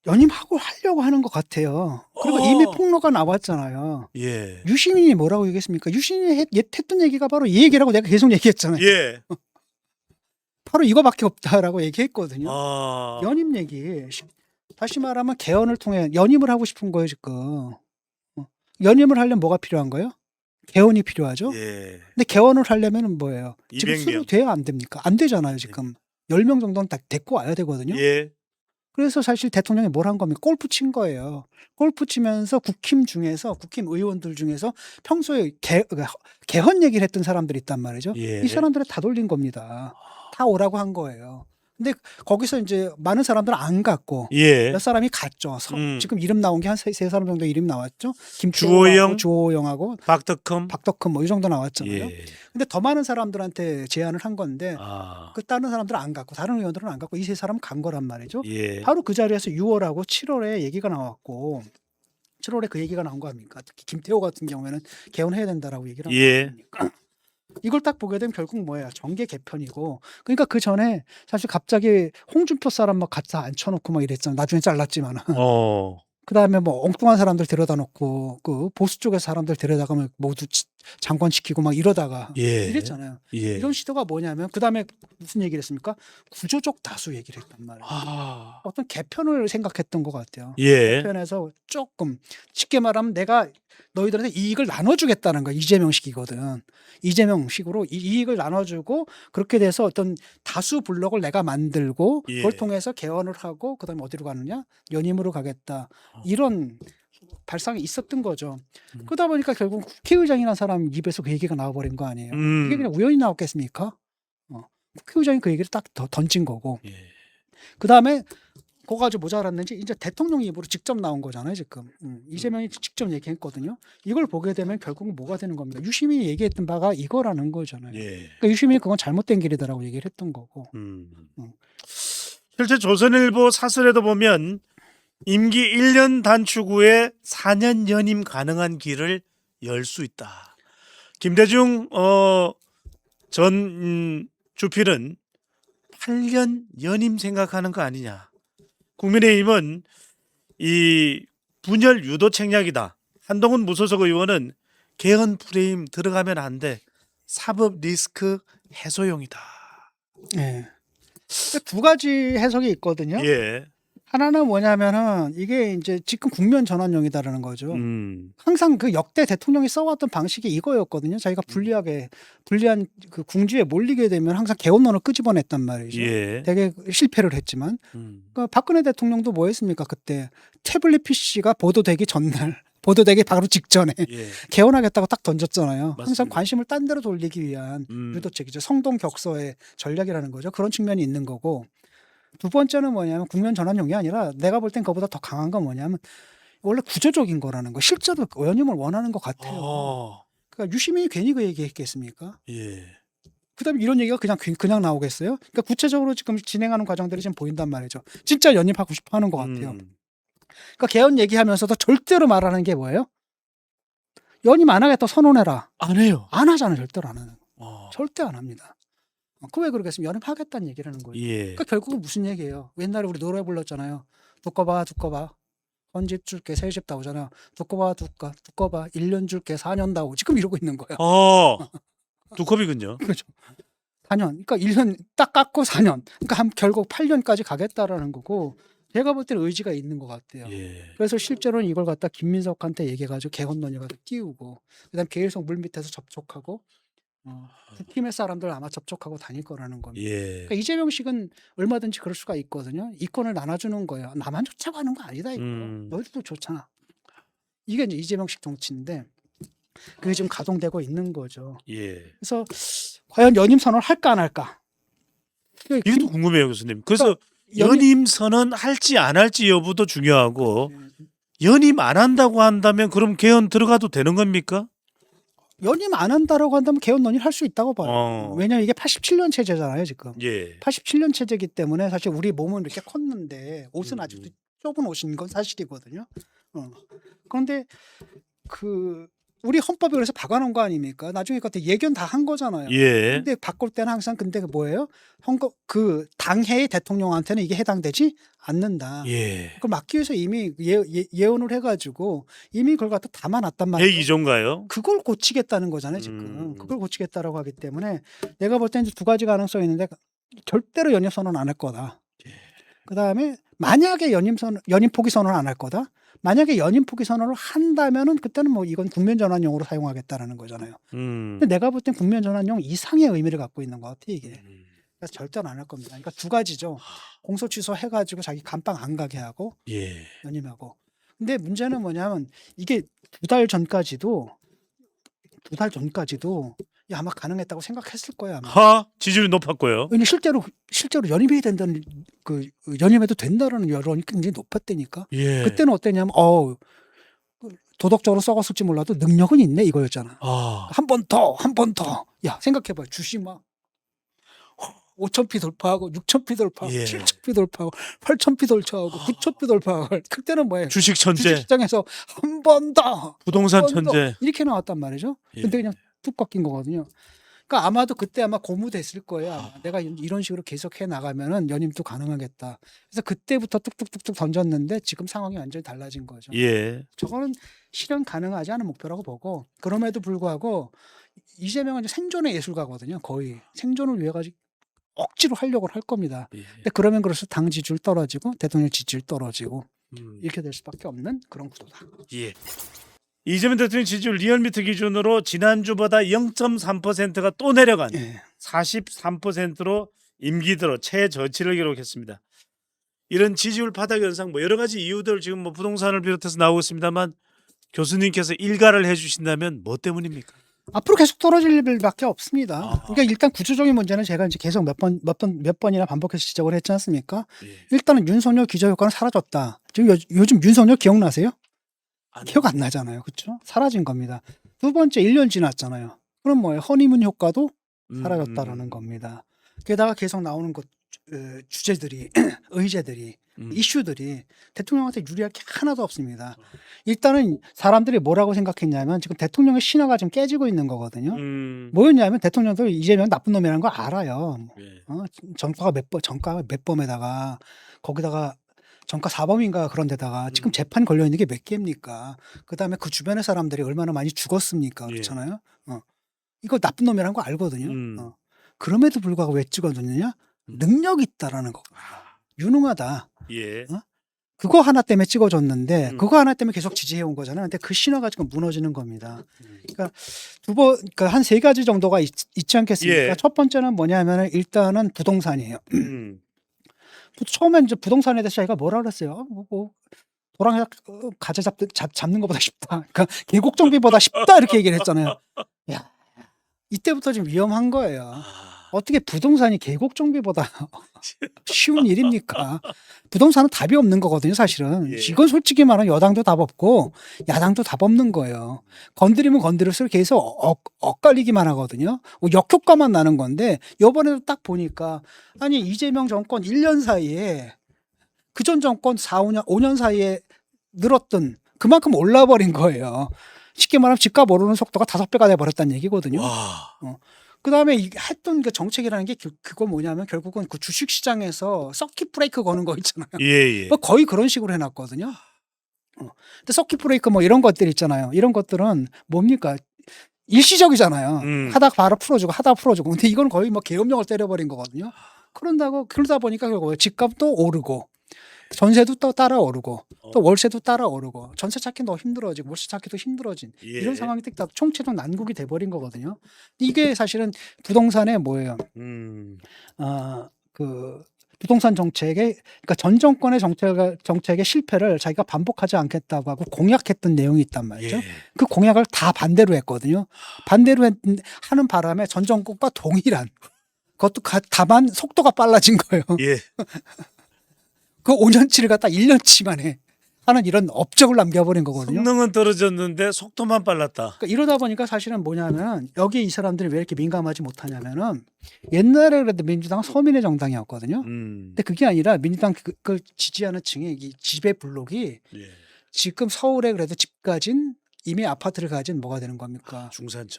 [SPEAKER 2] 연임하고 하려고 하는 것 같아요. 그리고 이미 폭로가 나왔잖아요.
[SPEAKER 1] 예.
[SPEAKER 2] 유시민이 뭐라고 얘기했습니까? 유시민이 했던 얘기가 바로 이 얘기라고 내가 계속 얘기했잖아요.
[SPEAKER 1] 예.
[SPEAKER 2] 바로 이거밖에 없다라고 얘기했거든요.
[SPEAKER 1] 아.
[SPEAKER 2] 연임 얘기. 다시 말하면 개헌을 통해 연임을 하고 싶은 거예요 지금. 연임을 하려면 뭐가 필요한 거예요? 개헌이 필요하죠.
[SPEAKER 1] 예.
[SPEAKER 2] 근데 개헌을 하려면 뭐예요? 지금
[SPEAKER 1] 200명.
[SPEAKER 2] 수도 돼야 안 됩니까? 안 되잖아요 지금. 10명 정도는 딱 데리고 와야 되거든요.
[SPEAKER 1] 예.
[SPEAKER 2] 그래서 사실 대통령이 뭘 한 겁니까? 골프 친 거예요. 골프 치면서 국힘 의원들 중에서 평소에 개헌 얘기를 했던 사람들이 있단 말이죠.
[SPEAKER 1] 예.
[SPEAKER 2] 이 사람들을 다 돌린 겁니다. 다 오라고 한 거예요. 근데 거기서 이제 많은 사람들은 안 갔고
[SPEAKER 1] 예.
[SPEAKER 2] 몇 사람이 갔죠. 지금 이름 나온 게 한 세 사람 정도 이름 나왔죠.
[SPEAKER 1] 주호영,
[SPEAKER 2] 주호영하고
[SPEAKER 1] 박덕흠.
[SPEAKER 2] 뭐 이 정도 나왔잖아요.
[SPEAKER 1] 예.
[SPEAKER 2] 근데 더 많은 사람들한테 제안을 한 건데
[SPEAKER 1] 아.
[SPEAKER 2] 그 다른 사람들은 안 갔고 다른 의원들은 안 갔고 이 세 사람은 간 거란 말이죠.
[SPEAKER 1] 예.
[SPEAKER 2] 바로 그 자리에서 6월하고 7월에 얘기가 나왔고 7월에 그 얘기가 나온 거 아닙니까? 특히 김태호 같은 경우에는 개헌해야 된다라고 얘기를 한
[SPEAKER 1] 예.
[SPEAKER 2] 거니까. 이걸 딱 보게 되면 결국 뭐예요? 정계 개편이고. 그러니까 그 전에 사실 갑자기 홍준표 사람 막 갖다 앉혀놓고 막 이랬잖아. 나중에 잘랐지만. 그다음에 뭐 엉뚱한 사람들 데려다 놓고 그 보수 쪽의 사람들 데려다가 모두 장관시키고 막 이러다가
[SPEAKER 1] 예.
[SPEAKER 2] 이랬잖아요.
[SPEAKER 1] 예.
[SPEAKER 2] 이런 시도가 뭐냐면 그다음에 무슨 얘기를 했습니까? 구조적 다수 얘기를 했단 말이에요.
[SPEAKER 1] 아.
[SPEAKER 2] 어떤 개편을 생각했던 것 같아요.
[SPEAKER 1] 예.
[SPEAKER 2] 개편에서 조금 쉽게 말하면 내가 너희들한테 이익을 나눠주겠다는 거야. 이재명식이거든. 이재명식으로 이익을 나눠주고 그렇게 돼서 어떤 다수 블록을 내가 만들고
[SPEAKER 1] 예.
[SPEAKER 2] 그걸 통해서 개헌을 하고 그다음에 어디로 가느냐? 연임으로 가겠다. 이런 발상이 있었던 거죠. 그러다 보니까 결국 국회의장이라는 사람 입에서 그 얘기가 나와버린 거 아니에요. 이게 그냥 우연히 나왔겠습니까? 국회의장이 그 얘기를 딱 던진 거고.
[SPEAKER 1] 예.
[SPEAKER 2] 그다음에 그거 가지고 모자랐는지 이제 대통령 입으로 직접 나온 거잖아요 지금. 이재명이 직접 얘기했거든요. 이걸 보게 되면 결국은 뭐가 되는 겁니다. 유시민이 얘기했던 바가 이거라는 거잖아요.
[SPEAKER 1] 예.
[SPEAKER 2] 그러니까 유시민이 그건 잘못된 길이다라고 얘기를 했던 거고.
[SPEAKER 1] 실제 조선일보 사설에도 보면 임기 1년 단축 후에 4년 연임 가능한 길을 열 수 있다. 김대중 전 주필은 8년 연임 생각하는 거 아니냐. 국민의힘은 이 분열 유도 책략이다. 한동훈 무소속 의원은 개헌 프레임 들어가면 안 돼. 사법 리스크 해소용이다.
[SPEAKER 2] 예. 두 가지 해석이 있거든요.
[SPEAKER 1] 예.
[SPEAKER 2] 하나는 뭐냐면은 이게 이제 지금 국면 전환용이다라는 거죠. 항상 그 역대 대통령이 써왔던 방식이 이거였거든요. 자기가 불리한 그 궁지에 몰리게 되면 항상 개헌론을 끄집어냈단 말이죠.
[SPEAKER 1] 예.
[SPEAKER 2] 되게 실패를 했지만 그러니까 박근혜 대통령도 뭐 했습니까? 그때 태블릿 PC가 보도되기 전날 보도되기 바로 직전에
[SPEAKER 1] 예.
[SPEAKER 2] 개헌하겠다고 딱 던졌잖아요. 항상
[SPEAKER 1] 맞습니다.
[SPEAKER 2] 관심을 딴 데로 돌리기 위한 유도책이죠. 성동격서의 전략이라는 거죠. 그런 측면이 있는 거고 두 번째는 뭐냐면 국면 전환용이 아니라 내가 볼 땐 그보다 더 강한 건 뭐냐면 원래 구조적인 거라는 거. 실제로 연임을 원하는 것 같아요. 그러니까 유시민이 괜히 그 얘기했겠습니까?
[SPEAKER 1] 예.
[SPEAKER 2] 그다음에 이런 얘기가 그냥 나오겠어요? 그러니까 구체적으로 지금 진행하는 과정들이 지금 보인단 말이죠. 진짜 연임하고 싶어 하는 것 같아요. 그러니까 개헌 얘기하면서도 절대로 말하는 게 뭐예요? 연임 안 하겠다 선언해라.
[SPEAKER 1] 안 해요.
[SPEAKER 2] 안 하잖아요. 절대로 안 하는 거. 절대 안 합니다. 그 왜 그러겠습니까? 연임하겠다는 얘기라는 거예요.
[SPEAKER 1] 예.
[SPEAKER 2] 그러니까 결국은 무슨 얘기예요? 옛날에 우리 노래 불렀잖아요. 두꺼 봐. 헌집 줄게 새집 다오잖아요. 두꺼 봐. 1년 줄게 4년 다오. 지금 이러고 있는 거예요.
[SPEAKER 1] 두컵이군요.
[SPEAKER 2] 그렇죠. 4년. 그러니까 1년 딱 깎고 4년. 그러니까 결국 8년까지 가겠다라는 거고 제가 볼 때는 의지가 있는 것 같아요.
[SPEAKER 1] 예.
[SPEAKER 2] 그래서 실제로는 이걸 갖다 김민석한테 얘기해가지고 개헌론을 갖다 띄우고 그다음 계속 물밑에서 접촉하고 국힘의 사람들 아마 접촉하고 다닐 거라는 겁니다.
[SPEAKER 1] 예.
[SPEAKER 2] 그러니까 이재명식은 얼마든지 그럴 수가 있거든요. 이권을 나눠주는 거예요. 나만 좋자고 하는 거 아니다 이거. 너희들도 좋잖아. 이게 이제 이재명식 정치인데 그게 지금 가동되고 있는 거죠.
[SPEAKER 1] 예.
[SPEAKER 2] 그래서 과연 연임 선언을 할까 안 할까?
[SPEAKER 1] 이것도 궁금해요, 교수님. 그래서
[SPEAKER 2] 연임-
[SPEAKER 1] 연임 선언 할지 안 할지 여부도 중요하고
[SPEAKER 2] 네.
[SPEAKER 1] 연임 안 한다고 한다면 그럼 개헌 들어가도 되는 겁니까?
[SPEAKER 2] 연임 안 한다라고 한다면 개헌 논의를 할 수 있다고 봐요. 왜냐하면 이게 87년 체제잖아요 지금.
[SPEAKER 1] 예.
[SPEAKER 2] 87년 체제이기 때문에 사실 우리 몸은 이렇게 컸는데 옷은 아직도 좁은 옷인 건 사실이거든요. 그런데 그 우리 헌법이 그래서 박아놓은 거 아닙니까? 나중에 그때 예견 다 한 거잖아요.
[SPEAKER 1] 예.
[SPEAKER 2] 근데 바꿀 때는 항상 근데 뭐예요? 그 당해의 대통령한테는 이게 해당되지 않는다.
[SPEAKER 1] 예.
[SPEAKER 2] 그걸 막기 위해서 이미 예언을 해가지고 이미 그걸 갖다 담아놨단 말이에요.
[SPEAKER 1] 102조인가요?
[SPEAKER 2] 그걸 고치겠다는 거잖아요 지금. 그걸 고치겠다라고 하기 때문에 내가 볼 때는 두 가지 가능성이 있는데 절대로 연임 선언 안 할 거다. 그다음에 만약에 연임 포기 선언을 안 할 거다. 만약에 연임 포기 선언을 한다면은 그때는 뭐 이건 국면 전환용으로 사용하겠다라는 거잖아요. 근데 내가 볼 땐 국면 전환용 이상의 의미를 갖고 있는 것 같아 이게. 그래서 절대로 안 할 겁니다. 그러니까 두 가지죠. 공소 취소해가지고 자기 감방 안 가게 하고
[SPEAKER 1] 예.
[SPEAKER 2] 연임하고. 근데 문제는 뭐냐면 이게 두 달 전까지도 야, 아마 가능했다고 생각했을 거야. 아마.
[SPEAKER 1] 지지율이 높았고요.
[SPEAKER 2] 왜냐 실제로 연임해야 된다는 연임해도 된다라는 여론이 굉장히 높았다니까.
[SPEAKER 1] 예.
[SPEAKER 2] 그때는 어땠냐면 도덕적으로 썩었을지 몰라도 능력은 있네 이거였잖아. 한 번 더. 야 생각해봐요. 주식 막 5,000피 돌파하고 6,000피 돌파하고
[SPEAKER 1] 예.
[SPEAKER 2] 7,000피 돌파하고 8,000피 돌파하고 9,000피 돌파하고 그때는 뭐예요?
[SPEAKER 1] 주식 천재,
[SPEAKER 2] 주식시장에서 한 번 더.
[SPEAKER 1] 부동산
[SPEAKER 2] 한 번 더.
[SPEAKER 1] 천재.
[SPEAKER 2] 이렇게 나왔단 말이죠.
[SPEAKER 1] 예.
[SPEAKER 2] 근데 그냥 뚝 꺾인 거거든요. 그러니까 아마도 그때 아마 고무됐을 거예요. 아마. 내가 이런 식으로 계속 해 나가면은 연임도 가능하겠다. 그래서 그때부터 뚝뚝뚝뚝 던졌는데 지금 상황이 완전히 달라진 거죠.
[SPEAKER 1] 예.
[SPEAKER 2] 저거는 실현 가능하지 않은 목표라고 보고 그럼에도 불구하고 이재명은 이제 생존의 예술가거든요. 거의 생존을 위해 가지고 억지로 하려고 할 겁니다.
[SPEAKER 1] 예.
[SPEAKER 2] 근데 그러면 그럴수록 당 지지율 떨어지고 대통령 지지율 떨어지고 이렇게 될 수밖에 없는 그런 구도다.
[SPEAKER 1] 예. 이재명 대통령 지지율 리얼미터 기준으로 지난주보다 0.3%가 또 내려간
[SPEAKER 2] 예.
[SPEAKER 1] 43%로 임기 들어 최저치를 기록했습니다. 이런 지지율 바닥 현상 뭐 여러 가지 이유들 지금 뭐 부동산을 비롯해서 나오고 있습니다만 교수님께서 일가를 해주신다면 뭐 때문입니까?
[SPEAKER 2] 앞으로 계속 떨어질 일밖에 없습니다.
[SPEAKER 1] 아.
[SPEAKER 2] 그러니까 일단 구조적인 문제는 제가 이제 계속 몇 번이나 반복해서 지적을 했지 않습니까?
[SPEAKER 1] 예.
[SPEAKER 2] 일단은 윤석열 기저 효과는 사라졌다. 지금 요즘 윤석열 기억나세요?
[SPEAKER 1] 안
[SPEAKER 2] 기억 안 나잖아요. 그렇죠? 사라진 겁니다. 두 번째 1년 지났잖아요. 그럼 뭐예요? 허니문 효과도 사라졌다라는 겁니다. 게다가 계속 나오는 것 주제들이 의제들이 이슈들이 대통령한테 유리할 게 하나도 없습니다. 일단은 사람들이 뭐라고 생각했냐면 지금 대통령의 신화가 지금 깨지고 있는 거거든요. 뭐였냐면 대통령도 이재명 나쁜 놈이라는 걸 알아요.
[SPEAKER 1] 예.
[SPEAKER 2] 정가가 몇 범에다가 거기다가 정가 4범인가 그런 데다가 지금 재판 걸려 있는 게 몇 개입니까? 그다음에 그 주변의 사람들이 얼마나 많이 죽었습니까?
[SPEAKER 1] 예.
[SPEAKER 2] 그렇잖아요. 이거 나쁜 놈이라는 거 알거든요. 그럼에도 불구하고 왜 찍어줬느냐? 능력이 있다라는 거. 유능하다.
[SPEAKER 1] 예.
[SPEAKER 2] 그거 하나 때문에 찍어줬는데
[SPEAKER 1] 음.
[SPEAKER 2] 그거 하나 때문에 계속 지지해온 거잖아요. 근데 그 신화가 지금 무너지는 겁니다. 그러니까 그러니까 한 세 가지 정도가 있지 않겠습니까?
[SPEAKER 1] 예.
[SPEAKER 2] 첫 번째는 뭐냐면 일단은 부동산이에요. 처음에 이제 부동산에 대해서 자기가 뭐라 그랬어요? 도랑이 가재 잡는 것보다 쉽다. 그러니까 계곡 정비보다 쉽다 이렇게 얘기를 했잖아요. 야, 이때부터 좀 위험한 거예요.
[SPEAKER 1] 아.
[SPEAKER 2] 어떻게 부동산이 계곡 정비보다 쉬운 일입니까? 부동산은 답이 없는 거거든요, 사실은.
[SPEAKER 1] 예.
[SPEAKER 2] 이건 솔직히 말하면 여당도 답 없고 야당도 답 없는 거예요. 건드리면 건드릴수록 계속 엇갈리기만 하거든요. 역효과만 나는 건데 이번에도 딱 보니까 아니 이재명 정권 1년 사이에 그전 정권 5년 사이에 늘었던 그만큼 올라버린 거예요. 쉽게 말하면 집값 오르는 속도가 5배가 돼버렸다는 얘기거든요.
[SPEAKER 1] 와.
[SPEAKER 2] 그다음에 했던 그 정책이라는 게 그거 뭐냐면 결국은 그 주식시장에서 서킷 브레이크 거는 거 있잖아요.
[SPEAKER 1] 예.
[SPEAKER 2] 뭐 거의 그런 식으로 해놨거든요. 근데 서킷 브레이크 뭐 이런 것들 있잖아요. 이런 것들은 뭡니까? 일시적이잖아요. 하다가 바로 풀어주고 하다가 풀어주고. 근데 이건 거의 뭐 계엄령을 때려버린 거거든요. 그러다 보니까 결국 집값도 오르고 전세도 또 따라 오르고 또 월세도 따라 오르고 전세 찾기 더 힘들어지고 월세 찾기도 힘들어진
[SPEAKER 1] 예.
[SPEAKER 2] 이런 상황이 딱 총체적 난국이 돼버린 거거든요. 이게 사실은 부동산의 뭐예요? 그 부동산 정책의 그러니까 전 정권의 정책의 실패를 자기가 반복하지 않겠다고 하고 공약했던 내용이 있단 말이죠.
[SPEAKER 1] 예.
[SPEAKER 2] 그 공약을 다 반대로 했거든요. 반대로 하는 바람에 전 정권과 동일한 그것도 다만 속도가 빨라진 거예요.
[SPEAKER 1] 예.
[SPEAKER 2] 그 5년치를 갖다 1년치 만에 하는 이런 업적을 남겨버린 거거든요.
[SPEAKER 1] 성능은 떨어졌는데 속도만 빨랐다.
[SPEAKER 2] 그러니까 이러다 보니까 사실은 뭐냐면 여기 이 사람들이 왜 이렇게 민감하지 못하냐면은 옛날에 그래도 민주당은 서민의 정당이었거든요. 근데 그게 아니라 민주당 그걸 지지하는 층의 이 지배 블록이
[SPEAKER 1] 예.
[SPEAKER 2] 지금 서울에 그래도 집 가진 이미 아파트를 가진 뭐가 되는 겁니까?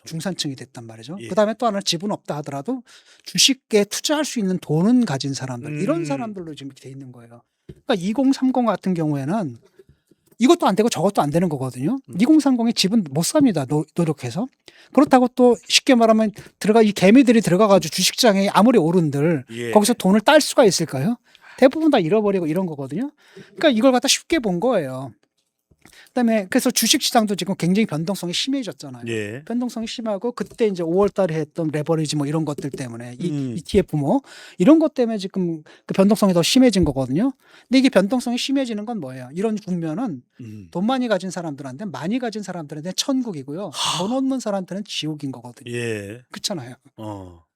[SPEAKER 2] 중산층이 됐단 말이죠.
[SPEAKER 1] 예.
[SPEAKER 2] 그다음에 또 하나 집은 없다 하더라도 주식에 투자할 수 있는 돈은 가진 사람들 이런 사람들로 지금 이렇게 돼 있는 거예요. 그러니까 2030 같은 경우에는 이것도 안 되고 저것도 안 되는 거거든요. 2030에 집은 못 삽니다. 노력해서. 그렇다고 또 쉽게 말하면 이 개미들이 들어가가지고 주식시장에 아무리 오른들
[SPEAKER 1] 예.
[SPEAKER 2] 거기서 돈을 딸 수가 있을까요? 대부분 다 잃어버리고 이런 거거든요. 그러니까 이걸 갖다 쉽게 본 거예요. 그다음에 그래서 주식시장도 지금 굉장히 변동성이 심해졌잖아요.
[SPEAKER 1] 예.
[SPEAKER 2] 변동성이 심하고 그때 이제 5월달에 했던 레버리지 뭐 이런 것들 때문에 ETF 뭐 이런 것 때문에 지금 그 변동성이 더 심해진 거거든요. 근데 이게 변동성이 심해지는 건 뭐예요? 이런 국면은 돈 많이 가진 사람들한테 많이 가진 사람들한테 천국이고요. 돈 없는 사람들은 지옥인 거거든요.
[SPEAKER 1] 예.
[SPEAKER 2] 그렇잖아요.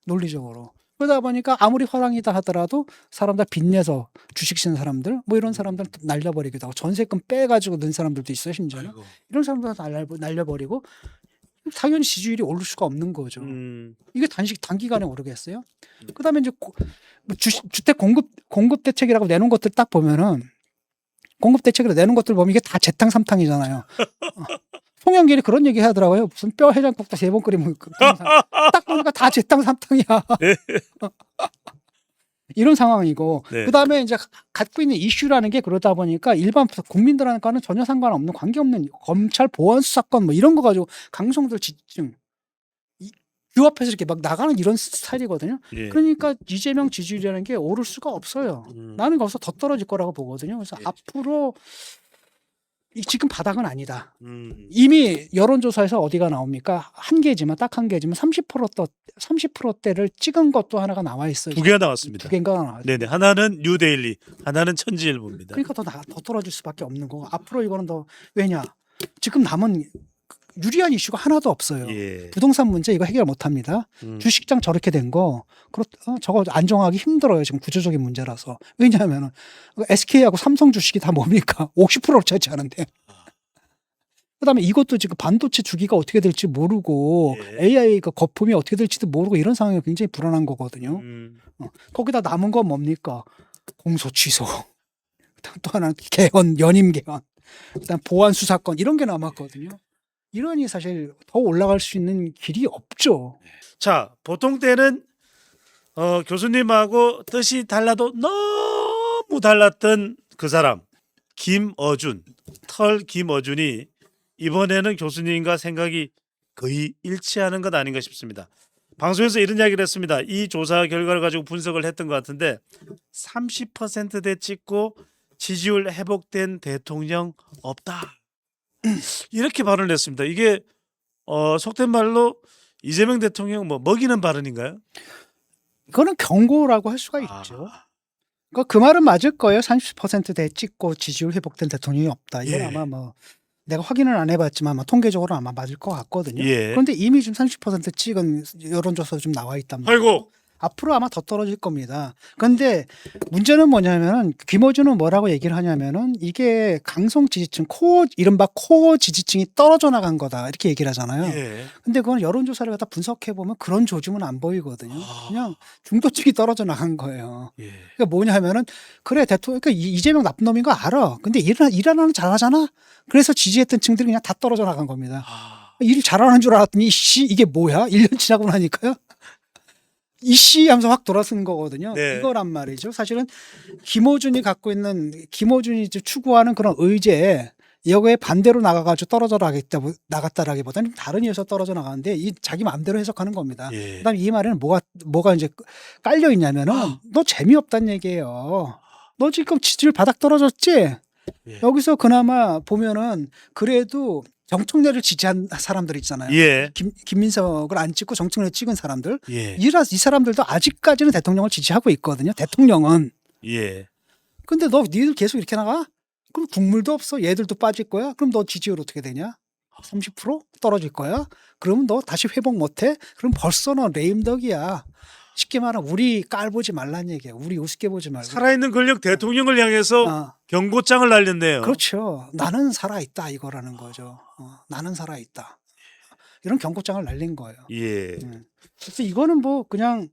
[SPEAKER 1] 논리적으로.
[SPEAKER 2] 그러다 보니까 아무리 화랑이다 하더라도 사람들 빚내서 주식 쓰는 사람들 뭐 이런 사람들 날려버리기도 하고 전세금 빼가지고 넣은 사람들도 있어요. 심지어
[SPEAKER 1] 아이고.
[SPEAKER 2] 이런 사람들 다 날려버리고 당연히 지지율이 오를 수가 없는 거죠. 이게 단기간에 오르겠어요? 그다음에 이제 뭐 주택 공급 대책이라고 내놓은 것들 딱 보면은 공급 대책으로 내놓은 것들 보면 이게 다 재탕삼탕이잖아요. 송영길이 그런 얘기 하더라고요. 무슨 뼈 해장국도 3번 끓이면 딱 보니까 다 재탕삼탕이야. 이런 상황이고
[SPEAKER 1] 네.
[SPEAKER 2] 그다음에 이제 갖고 있는 이슈라는 게 그러다 보니까 일반 국민들과는 전혀 상관없는 관계없는 검찰 보안 수사권 뭐 이런 거 가지고 강성들 지증 규합해서 이렇게 막 나가는 이런 스타일이거든요.
[SPEAKER 1] 예.
[SPEAKER 2] 그러니까 이재명 지지율이라는 게 오를 수가 없어요. 나는 거기서 더 떨어질 거라고 보거든요. 그래서
[SPEAKER 1] 예.
[SPEAKER 2] 앞으로 지금 바닥은 아니다.
[SPEAKER 1] 음.
[SPEAKER 2] 이미 여론조사에서 어디가 나옵니까? 한 개지만 딱 한 개지만 30%대를 찍은 것도 하나가 나와 있어요.
[SPEAKER 1] 두 개가 나왔습니다.
[SPEAKER 2] 두 개인가 나와.
[SPEAKER 1] 네네. 하나는 뉴데일리, 하나는 천지일보입니다.
[SPEAKER 2] 그러니까 더 떨어질 수밖에 없는 거고 앞으로 이거는 더 왜냐? 지금 남은 유리한 이슈가 하나도 없어요.
[SPEAKER 1] 예.
[SPEAKER 2] 부동산 문제 이거 해결 못 합니다. 주식장 저렇게 된 거, 저거 안정하기 힘들어요. 지금 구조적인 문제라서. 왜냐하면 SK하고 삼성 주식이 다 뭡니까? 50%를 차지 않은데. 그다음에 이것도 지금 반도체 주기가 어떻게 될지 모르고
[SPEAKER 1] 예.
[SPEAKER 2] AI가 거품이 어떻게 될지도 모르고 이런 상황이 굉장히 불안한 거거든요. 거기다 남은 건 뭡니까? 공소 취소. 그다음 또 하나 개헌, 연임 개헌. 그다음 보안 수사권 이런 게 남았거든요. 이러니 사실 더 올라갈 수 있는 길이 없죠.
[SPEAKER 1] 자, 보통 때는 교수님하고 뜻이 달라도 너무 달랐던 그 사람 김어준, 털 김어준이 이번에는 교수님과 생각이 거의 일치하는 것 아닌가 싶습니다. 방송에서 이런 이야기를 했습니다. 이 조사 결과를 가지고 분석을 했던 것 같은데 30%대 찍고 지지율 회복된 대통령 없다. 이렇게 발언을 했습니다. 이게 속된 말로 이재명 대통령 뭐 먹이는 발언인가요?
[SPEAKER 2] 그거는 경고라고 할 수가 있죠.
[SPEAKER 1] 아,
[SPEAKER 2] 그 말은 맞을 거예요. 30%대 찍고 지지율 회복된 대통령이 없다. 이건
[SPEAKER 1] 예.
[SPEAKER 2] 아마 뭐 내가 확인을 안 해봤지만 아마 통계적으로 아마 맞을 것 같거든요.
[SPEAKER 1] 예.
[SPEAKER 2] 그런데 이미 지금 30% 찍은 여론조사 좀 나와 있단 말이에요.
[SPEAKER 1] 아이고.
[SPEAKER 2] 앞으로 아마 더 떨어질 겁니다. 그런데 문제는 뭐냐면은 김어준은 뭐라고 얘기를 하냐면은 이게 강성 지지층 이른바 코어 지지층이 떨어져 나간 거다 이렇게 얘기를 하잖아요.
[SPEAKER 1] 예.
[SPEAKER 2] 근데 그건 여론조사를 갖다 분석해 보면 그런 조짐은 안 보이거든요.
[SPEAKER 1] 아.
[SPEAKER 2] 그냥 중도층이 떨어져 나간 거예요.
[SPEAKER 1] 예.
[SPEAKER 2] 그러니까 뭐냐면은 그래 대통령 그러니까 이재명 나쁜 놈인 거 알아. 근데 일하는 잘하잖아. 그래서 지지했던 층들이 그냥 다 떨어져 나간 겁니다.
[SPEAKER 1] 아,
[SPEAKER 2] 일 잘하는 줄 알았더니 이씨 이게 뭐야? 1년 지나고 나니까요. 이씨 하면서 확 돌아서는 거거든요.
[SPEAKER 1] 네.
[SPEAKER 2] 이거란 말이죠. 사실은 김어준이 추구하는 그런 의제 여기에 반대로 나가가지고 떨어져 나갔다라기보다는 다른 이유에서 떨어져 나가는데 이 자기 마음대로 해석하는 겁니다.
[SPEAKER 1] 예.
[SPEAKER 2] 그다음에 이 말에는 뭐가 이제 깔려 있냐면은 너 재미없단 얘기예요. 너 지금 지지율 바닥 떨어졌지?
[SPEAKER 1] 예.
[SPEAKER 2] 여기서 그나마 보면은 그래도 정청래를 지지한 사람들 있잖아요.
[SPEAKER 1] 예.
[SPEAKER 2] 김민석을 안 찍고 정청래 찍은 사람들.
[SPEAKER 1] 예.
[SPEAKER 2] 이 사람들도 아직까지는 대통령을 지지하고 있거든요. 대통령은.
[SPEAKER 1] 예.
[SPEAKER 2] 근데 니들 계속 이렇게 나가? 그럼 국물도 없어. 얘들도 빠질 거야. 그럼 너 지지율 어떻게 되냐? 30% 떨어질 거야? 그러면 너 다시 회복 못해? 그럼 벌써 너 레임덕이야. 쉽게 말하면 우리 깔보지 말란 얘기야. 우리 우습게 보지 말고.
[SPEAKER 1] 살아있는 권력 대통령을 향해서
[SPEAKER 2] 어,
[SPEAKER 1] 경고장을 날렸네요.
[SPEAKER 2] 그렇죠. 나는 살아있다 이거라는 거죠. 나는 살아있다. 이런 경고장을 날린 거예요.
[SPEAKER 1] 예.
[SPEAKER 2] 그래서 이거는 뭐 그냥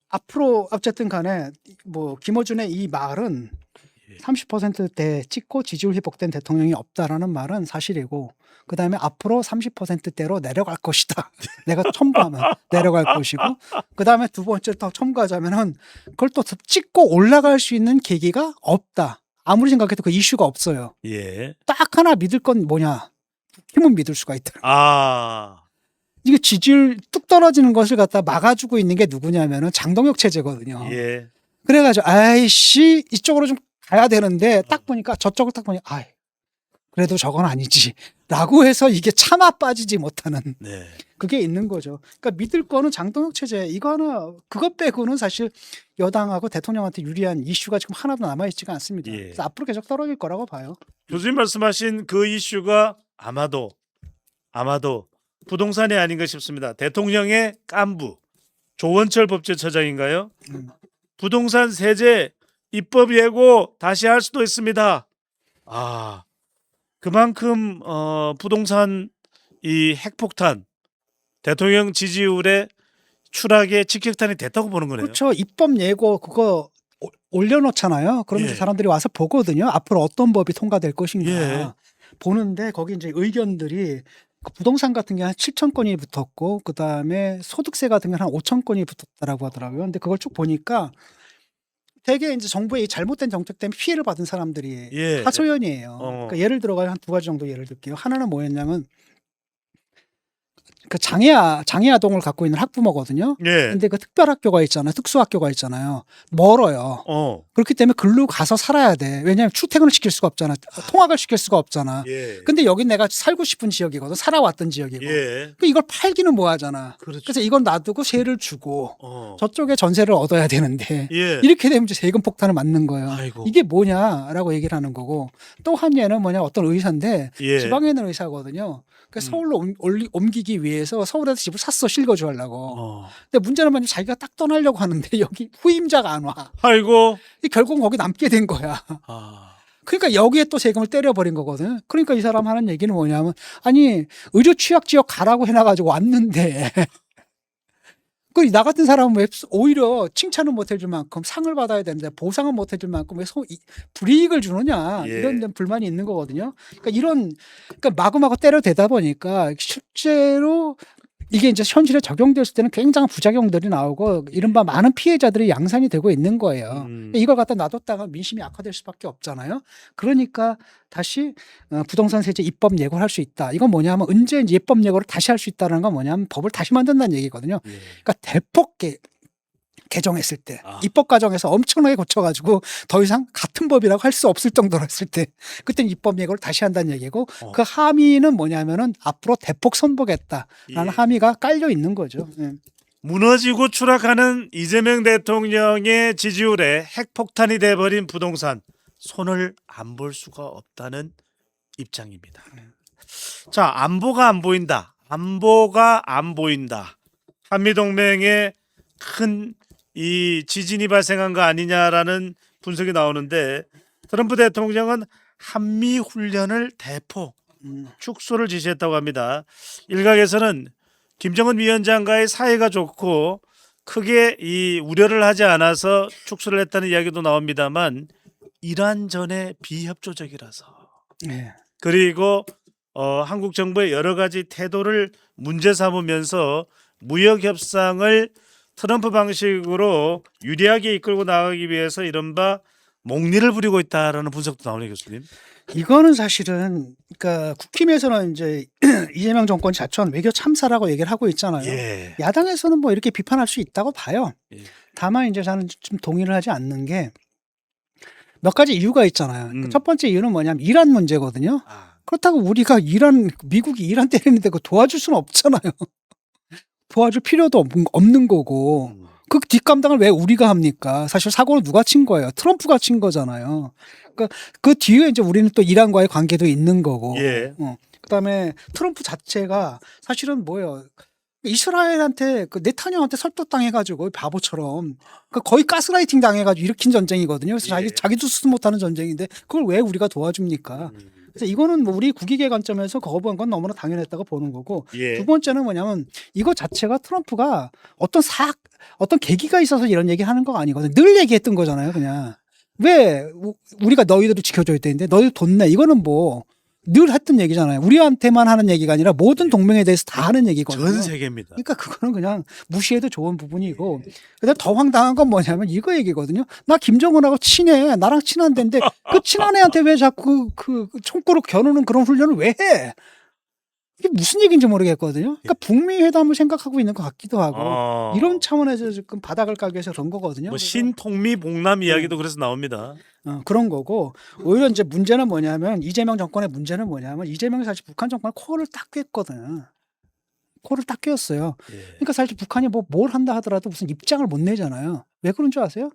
[SPEAKER 2] 앞으로 어쨌든 간에 뭐 김어준의 이 말은 30%대 찍고 지지율 회복된 대통령이 없다라는 말은 사실이고 그다음에 앞으로 30%대로 내려갈 것이다. 내가 첨부하면 내려갈 것이고 그다음에 두 번째로 더 첨부하자면은 그걸 또 찍고 올라갈 수 있는 계기가 없다. 아무리 생각해도 그 이슈가 없어요.
[SPEAKER 1] 예.
[SPEAKER 2] 딱 하나 믿을 건 뭐냐? 힘은 믿을 수가 있다.
[SPEAKER 1] 아.
[SPEAKER 2] 이게 지지율 뚝 떨어지는 것을 갖다 막아주고 있는 게 누구냐면은 장동혁 체제거든요.
[SPEAKER 1] 예.
[SPEAKER 2] 그래가지고 아이씨 이쪽으로 좀 가야 되는데 딱 보니까 저쪽을 딱 보니 아이 그래도 저건 아니지라고 해서 이게 차마 빠지지 못하는
[SPEAKER 1] 네.
[SPEAKER 2] 그게 있는 거죠. 그러니까 믿을 거는 장동혁 체제 이거 하나 그것 빼고는 사실 여당하고 대통령한테 유리한 이슈가 지금 하나도 남아 있지가 않습니다.
[SPEAKER 1] 예.
[SPEAKER 2] 그래서 앞으로 계속 떨어질 거라고 봐요.
[SPEAKER 1] 교수님 말씀하신 그 이슈가 아마도 부동산이 아닌가 싶습니다. 대통령의 깐부 조원철 법제처장인가요? 부동산 세제 입법 예고 다시 할 수도 있습니다. 아, 그만큼 부동산 이 핵폭탄 대통령 지지율의 추락의 직격탄이 됐다고 보는 거네요.
[SPEAKER 2] 그렇죠. 입법 예고 그거 올려놓잖아요. 그러면
[SPEAKER 1] 예.
[SPEAKER 2] 사람들이 와서 보거든요. 앞으로 어떤 법이 통과될 것인가
[SPEAKER 1] 예.
[SPEAKER 2] 보는데 거기 이제 의견들이 그 부동산 같은 게 한 7천 건이 붙었고 그 다음에 소득세 같은 게 한 5천 건이 붙었다라고 하더라고요. 근데 그걸 쭉 보니까 되게 이제 정부의 이 잘못된 정책 때문에 피해를 받은 사람들이
[SPEAKER 1] 예.
[SPEAKER 2] 하소연이에요. 그러니까 예를 들어가 한 두 가지 정도 예를 들게요. 하나는 뭐였냐면 그 장애아동을 갖고 있는 학부모거든요.
[SPEAKER 1] 예.
[SPEAKER 2] 근데 그 특별학교가 있잖아요. 특수학교가 있잖아요. 멀어요. 그렇기 때문에 글로 가서 살아야 돼. 왜냐하면 출퇴근을 시킬 수가 없잖아. 통학을 시킬 수가 없잖아.
[SPEAKER 1] 예.
[SPEAKER 2] 근데 여긴 내가 살고 싶은 지역이거든. 살아왔던 지역이고.
[SPEAKER 1] 예.
[SPEAKER 2] 그 이걸 팔기는 뭐 하잖아.
[SPEAKER 1] 그렇죠.
[SPEAKER 2] 그래서 이건 놔두고 세를 주고
[SPEAKER 1] 어.
[SPEAKER 2] 저쪽에 전세를 얻어야 되는데
[SPEAKER 1] 예.
[SPEAKER 2] 이렇게 되면 이제 세금 폭탄을 맞는 거예요.
[SPEAKER 1] 아이고.
[SPEAKER 2] 이게 뭐냐라고 얘기를 하는 거고 또 한 예는 뭐냐 어떤 의사인데
[SPEAKER 1] 예.
[SPEAKER 2] 지방에 있는 의사거든요. 그러니까 서울로 옮기기 위해서 서울에서 집을 샀어 실거주 하려고. 근데 문제는 뭐냐면 자기가 딱 떠나려고 하는데 여기 후임자가 안 와.
[SPEAKER 1] 아이고.
[SPEAKER 2] 결국 거기 남게 된 거야.
[SPEAKER 1] 아.
[SPEAKER 2] 그러니까 여기에 또 세금을 때려버린 거거든. 그러니까 이 사람 하는 얘기는 뭐냐면 아니 의료 취약 지역 가라고 해놔가지고 왔는데 그 나 같은 사람은 왜 오히려 칭찬은 못 해줄 만큼 상을 받아야 되는데 보상은 못 해줄 만큼 왜 불이익을 주느냐
[SPEAKER 1] 예.
[SPEAKER 2] 이런 데 불만이 있는 거거든요. 그러니까 마구마구 때려대다 보니까 실제로 이게 이제 현실에 적용됐을 때는 굉장한 부작용들이 나오고 이른바 많은 피해자들이 양산이 되고 있는 거예요. 이걸 갖다 놔뒀다가 민심이 악화될 수밖에 없잖아요. 그러니까 다시 부동산 세제 입법 예고를 할 수 있다. 이건 뭐냐면 언제 이제 입법 예고를 다시 할 수 있다는 건 뭐냐면 법을 다시 만든다는 얘기거든요.
[SPEAKER 1] 예.
[SPEAKER 2] 그러니까 대폭 개정했을 때
[SPEAKER 1] 아.
[SPEAKER 2] 입법 과정에서 엄청나게 고쳐가지고 더 이상 같은 법이라고 할 수 없을 정도로 했을 때 그때는 입법 예고를 다시 한다는 얘기고 그 함의는 뭐냐면은 앞으로 대폭 선보겠다라는
[SPEAKER 1] 예.
[SPEAKER 2] 함의가 깔려 있는 거죠. 예.
[SPEAKER 1] 무너지고 추락하는 이재명 대통령의 지지율에 핵폭탄이 돼버린 부동산 손을 안 볼 수가 없다는 입장입니다. 자, 안보가 안 보인다. 안보가 안 보인다. 한미동맹에 큰 이 지진이 발생한 거 아니냐라는 분석이 나오는데 트럼프 대통령은 한미 훈련을 대폭 축소를 지시했다고 합니다. 일각에서는 김정은 위원장과의 사이가 좋고 크게 이 우려를 하지 않아서 축소를 했다는 이야기도 나옵니다만 이란전에 비협조적이라서
[SPEAKER 2] 예.
[SPEAKER 1] 그리고 한국 정부의 여러 가지 태도를 문제 삼으면서 무역 협상을 트럼프 방식으로 유리하게 이끌고 나가기 위해서 이른바 몽리를 부리고 있다라는 분석도 나오네요, 교수님.
[SPEAKER 2] 이거는 사실은 그러니까 국힘에서는 이제 이재명 정권 자초한 외교 참사라고 얘기를 하고 있잖아요.
[SPEAKER 1] 예.
[SPEAKER 2] 야당에서는 뭐 이렇게 비판할 수 있다고 봐요.
[SPEAKER 1] 예.
[SPEAKER 2] 다만 이제 저는 좀 동의를 하지 않는 게 몇 가지 이유가 있잖아요. 첫 번째 이유는 뭐냐면 이란 문제거든요. 그렇다고 우리가 미국이 이란 때리는데 그 도와줄 수는 없잖아요. 도와줄 필요도 없는 거고 그 뒷감당을 왜 우리가 합니까? 사실 사고는 누가 친 거예요? 트럼프가 친 거잖아요. 그러니까 그 뒤에 이제 우리는 또 이란과의 관계도 있는 거고.
[SPEAKER 1] 예.
[SPEAKER 2] 그다음에 트럼프 자체가 사실은 뭐예요? 이스라엘한테 그 네타냐후한테 설득당해가지고 바보처럼 그 거의 가스라이팅 당해가지고 일으킨 전쟁이거든요. 그래서
[SPEAKER 1] 예.
[SPEAKER 2] 자기도 스스 못하는 전쟁인데 그걸 왜 우리가 도와줍니까? 그래서 이거는 뭐 우리 국익의 관점에서 거부한 건 너무나 당연했다고 보는 거고
[SPEAKER 1] 예.
[SPEAKER 2] 두 번째는 뭐냐면 이거 자체가 트럼프가 어떤 계기가 있어서 이런 얘기 하는 거 아니거든. 늘 얘기했던 거잖아요. 그냥 왜 우리가 너희들을 지켜줘야 되는데 너희들 돈 내. 이거는 뭐 늘 했던 얘기잖아요. 우리한테만 하는 얘기가 아니라 모든 동맹에 대해서 다 하는 얘기거든요.
[SPEAKER 1] 전 세계입니다.
[SPEAKER 2] 그러니까 그거는 그냥 무시해도 좋은 부분이고 그다음 더 황당한 건 뭐냐면 이거 얘기거든요. 나 김정은하고 친해. 나랑 친한 데인데 그 친한 애한테 왜 자꾸 그 총구로 겨누는 그런 훈련을 왜 해? 이게 무슨 얘기인지 모르겠거든요. 그러니까 북미 회담을 생각하고 있는 것 같기도 하고 이런 차원에서 지금 바닥을 깔기 위해서 그런 거거든요.
[SPEAKER 1] 뭐
[SPEAKER 2] 그래서
[SPEAKER 1] 신통미 복남 이야기도 그래서 나옵니다.
[SPEAKER 2] 그런 거고 오히려 이제 문제는 뭐냐면 이재명 정권의 문제는 뭐냐면 이재명이 사실 북한 정권에 코를 딱 꿰었거든. 코를 딱 꿰었어요.
[SPEAKER 1] 예.
[SPEAKER 2] 그러니까 사실 북한이 뭐 뭘 한다 하더라도 무슨 입장을 못 내잖아요. 왜 그런 줄 아세요?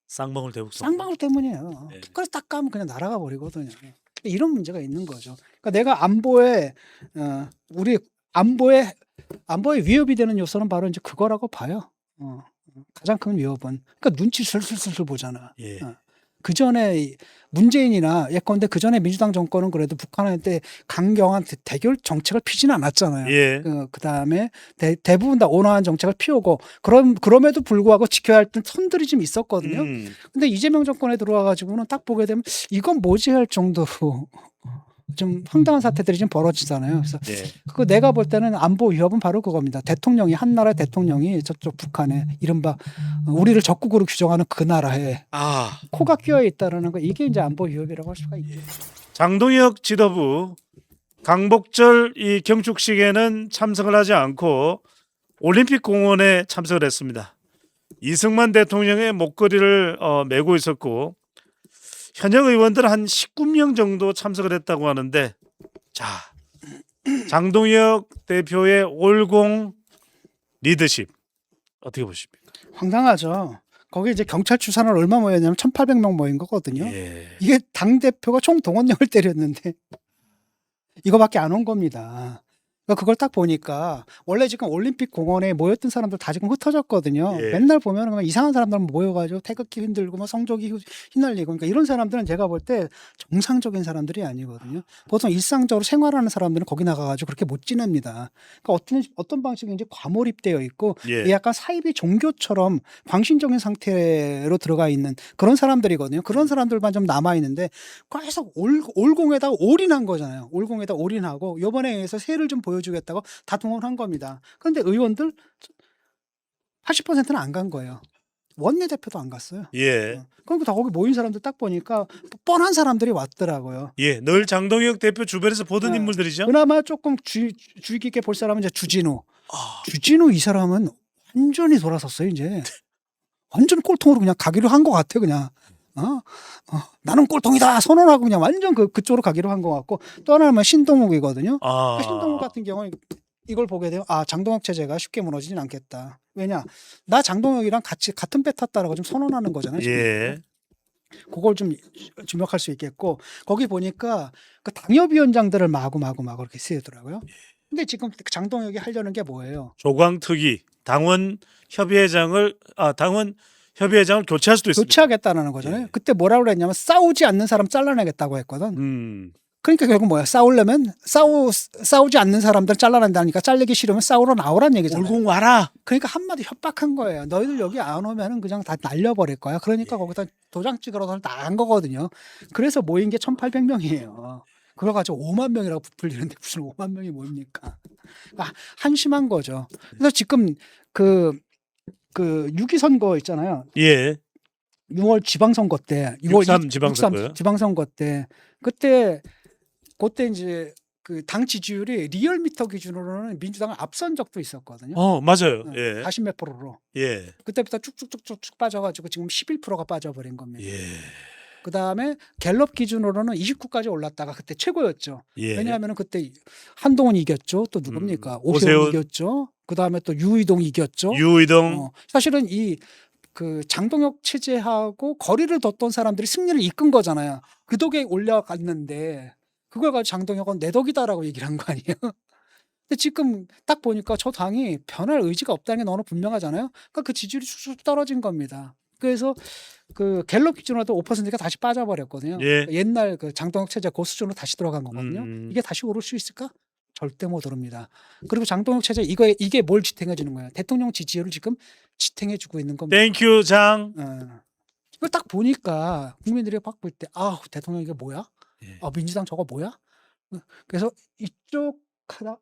[SPEAKER 1] 쌍방울 대북
[SPEAKER 2] 쌍방울 때문이에요.
[SPEAKER 1] 네.
[SPEAKER 2] 그래서 딱 가면 그냥 날아가 버리거든요. 이런 문제가 있는 거죠. 그러니까 내가 안보에 우리 안보에 위협이 되는 요소는 바로 이제 그거라고 봐요. 가장 큰 위협은 그러니까 눈치 슬슬슬슬 보잖아.
[SPEAKER 1] 예.
[SPEAKER 2] 그 전에 문재인이나 예컨대 그 전에 민주당 정권은 그래도 북한한테 강경한 대결 정책을 피지는 않았잖아요.
[SPEAKER 1] 예.
[SPEAKER 2] 그 다음에 대부분 다 온화한 정책을 피우고 그럼에도 불구하고 지켜야 할 선들이 좀 있었거든요. 근데 이재명 정권에 들어와 가지고는 딱 보게 되면 이건 뭐지 할 정도로 좀 황당한 사태들이 좀 벌어지잖아요. 그래서
[SPEAKER 1] 예.
[SPEAKER 2] 그거 내가 볼 때는 안보 위협은 바로 그겁니다. 한나라 대통령이 저쪽 북한에 이른바 우리를 적국으로 규정하는 그 나라에 코가 끼어 있다라는 거 이게 이제 안보 위협이라고 할 수가 있죠.
[SPEAKER 1] 장동혁 지도부 강복절 이 경축식에는 참석을 하지 않고 올림픽 공원에 참석을 했습니다. 이승만 대통령의 목걸이를 메고 있었고 현역 의원들 한 19명 정도 참석을 했다고 하는데 자 장동혁 대표의 올공 리더십 어떻게 보십니까?
[SPEAKER 2] 황당하죠. 거기 이제 경찰 추산을 얼마 모였냐면 1,800명 모인 거거든요.
[SPEAKER 1] 예.
[SPEAKER 2] 이게 당 대표가 총 동원령을 때렸는데 이거밖에 안 온 겁니다. 그러니까 그걸 딱 보니까 원래 지금 올림픽 공원에 모였던 사람들 다 지금 흩어졌거든요.
[SPEAKER 1] 예.
[SPEAKER 2] 맨날 보면 그냥 이상한 사람들 모여가지고 태극기 흔들고 뭐 성조기 휘날리고 그러니까 이런 사람들은 제가 볼 때 정상적인 사람들이 아니거든요. 보통 일상적으로 생활하는 사람들은 거기 나가가지고 그렇게 못 지냅니다. 그러니까 어떤 방식인지 과몰입되어 있고
[SPEAKER 1] 예.
[SPEAKER 2] 약간 사이비 종교처럼 광신적인 상태로 들어가 있는 그런 사람들이거든요. 그런 사람들만 좀 남아 있는데 계속 올공에다가 올인한 거잖아요. 올공에다 올인하고 이번에 의해서 세를 좀 보여주겠다고 다 동원한 겁니다. 그런데 의원들 80%는 안 간 거예요. 원내대표도 안 갔어요.
[SPEAKER 1] 예.
[SPEAKER 2] 그러니까 다 거기 모인 사람들 딱 보니까 뻔한 사람들이 왔더라고요.
[SPEAKER 1] 예. 늘 장동혁 대표 주변에서 보던
[SPEAKER 2] 네.
[SPEAKER 1] 인물들이죠.
[SPEAKER 2] 그나마 조금 주의 깊게 볼 사람은 이제 주진우. 주진우 이 사람은 완전히 돌아섰어요. 이제 완전 꼴통으로 그냥 가기로 한 것 같아. 그냥 나는 꼴통이다 선언하고 그냥 완전 그쪽으로 가기로 한 것 같고 또 하나는 신동욱이거든요. 신동욱 같은 경우는 이걸 보게 되면 장동혁 체제가 쉽게 무너지진 않겠다. 왜냐 나 장동혁이랑 같은 배 탔다라고 좀 선언하는 거잖아요. 지금.
[SPEAKER 1] 예.
[SPEAKER 2] 그걸 좀 주목할 수 있겠고 거기 보니까 그 당협위원장들을 마구 이렇게 쓰더라고요. 근데 지금 장동혁이 하려는 게 뭐예요?
[SPEAKER 1] 조광특위 당원 협의회장을 교체할 수도 있습니다.
[SPEAKER 2] 교체하겠다는 거잖아요.
[SPEAKER 1] 예.
[SPEAKER 2] 그때 뭐라고 그랬냐면 싸우지 않는 사람 잘라내겠다고 했거든.
[SPEAKER 1] 음.
[SPEAKER 2] 그러니까 결국 뭐야? 싸우려면 싸우지 않는 사람들 잘라낸다니까 잘리기 싫으면 싸우러 나오란 얘기잖아요.
[SPEAKER 1] 올공 와라.
[SPEAKER 2] 그러니까 한마디 협박한 거예요. 너희들 여기 안 오면은 그냥 다 날려버릴 거야. 그러니까 거기다 도장 찍으러 나간 거거든요. 그래서 모인 게 1,800명이에요. 그걸 가지고 5만 명이라고 부풀리는데 무슨 5만 명이 뭡니까? 그러니까 한심한 거죠. 그래서 지금 그 6.2 선거 있잖아요.
[SPEAKER 1] 예.
[SPEAKER 2] 6월 지방선거 때, 6월
[SPEAKER 1] 6.3 지방선거요?
[SPEAKER 2] 6.3 지방선거 때, 그때 이제 그 당 지지율이 리얼미터 기준으로는 민주당을 앞선 적도 있었거든요.
[SPEAKER 1] 맞아요. 예.
[SPEAKER 2] 40몇 프로로.
[SPEAKER 1] 예.
[SPEAKER 2] 그때부터 쭉쭉쭉쭉 빠져가지고 지금 11%가 빠져버린 겁니다.
[SPEAKER 1] 예.
[SPEAKER 2] 그 다음에 갤럽 기준으로는 29까지 올랐다가 그때 최고였죠.
[SPEAKER 1] 예.
[SPEAKER 2] 왜냐하면 그때 한동훈 이겼죠. 또 누굽니까?
[SPEAKER 1] 오세훈.
[SPEAKER 2] 오세훈 이겼죠. 그 다음에 또 유이동 이겼죠.
[SPEAKER 1] 유이동.
[SPEAKER 2] 사실은 그 장동혁 체제하고 거리를 뒀던 사람들이 승리를 이끈 거잖아요. 그 덕에 올라갔는데 그걸 가지고 장동혁은 내 덕이다라고 얘기를 한 거 아니에요. 근데 지금 딱 보니까 저 당이 변할 의지가 없다는 게 너무 분명하잖아요. 그러니까 그 지지율이 쭉쭉 떨어진 겁니다. 그래서 그 갤럽 기준으로도 5%가 다시 빠져버렸거든요.
[SPEAKER 1] 예.
[SPEAKER 2] 옛날 그 장동혁 체제 그 수준으로 다시 들어간 거거든요.
[SPEAKER 1] 음.
[SPEAKER 2] 이게 다시 오를 수 있을까? 절대 못 오릅니다. 그리고 장동혁 체제 이게 뭘 지탱해 주는 거예요? 대통령 지지율을 지금 지탱해 주고 있는 겁니다.
[SPEAKER 1] 땡큐 장.
[SPEAKER 2] 이걸 딱 보니까 국민들이 막 볼 때 대통령 이게 뭐야?
[SPEAKER 1] 예.
[SPEAKER 2] 민주당 저거 뭐야? 그래서 이쪽 하다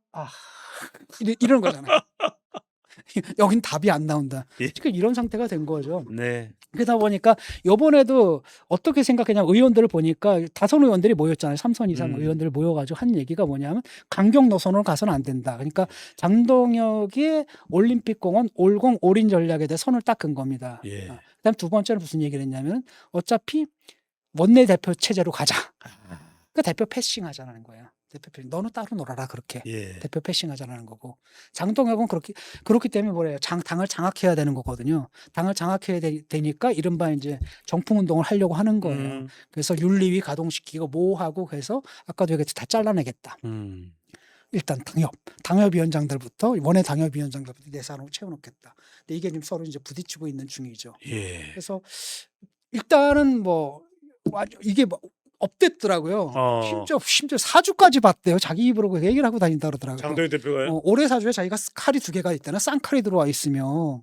[SPEAKER 2] 이런 거잖아요. 여긴 답이 안 나온다.
[SPEAKER 1] 예.
[SPEAKER 2] 지금 이런 상태가 된 거죠.
[SPEAKER 1] 네.
[SPEAKER 2] 그러다 보니까 이번에도 어떻게 생각했냐면 의원들을 보니까 다선 의원들이 모였잖아요. 3선 이상 의원들이 모여가지고 한 얘기가 뭐냐면 강경 노선으로 가서는 안 된다. 그러니까 장동혁의 올림픽공원 올공 올인 전략에 대해 선을 딱 긋은 겁니다.
[SPEAKER 1] 예.
[SPEAKER 2] 그다음 두 번째는 무슨 얘기를 했냐면 어차피 원내대표 체제로 가자. 그 대표 패싱하자는 거예요. 대표 패싱. 너는 따로 놀아라 그렇게.
[SPEAKER 1] 예.
[SPEAKER 2] 대표 패싱하자는 거고 장동혁은 그렇기 때문에 뭐래요? 당을 장악해야 되는 거거든요. 당을 장악해야 되니까 이른바 이제 정풍 운동을 하려고 하는 거예요. 그래서 윤리위 가동시키고 하고 그래서 아까도 얘기했듯이 다 잘라내겠다. 일단 당협위원장들부터 원외 당협위원장들부터 예산으로 채워놓겠다. 근데 이게 지금 서로 이제 부딪히고 있는 중이죠.
[SPEAKER 1] 예.
[SPEAKER 2] 그래서 일단은 이게 업됐더라고요. 심지어 사주까지 봤대요. 자기 입으로 그 얘기를 하고 다닌다 그러더라고요.
[SPEAKER 1] 장동혁 대표가요?
[SPEAKER 2] 올해 사주에 자기가 칼이 2개가 있다나 쌍칼이 들어와 있으며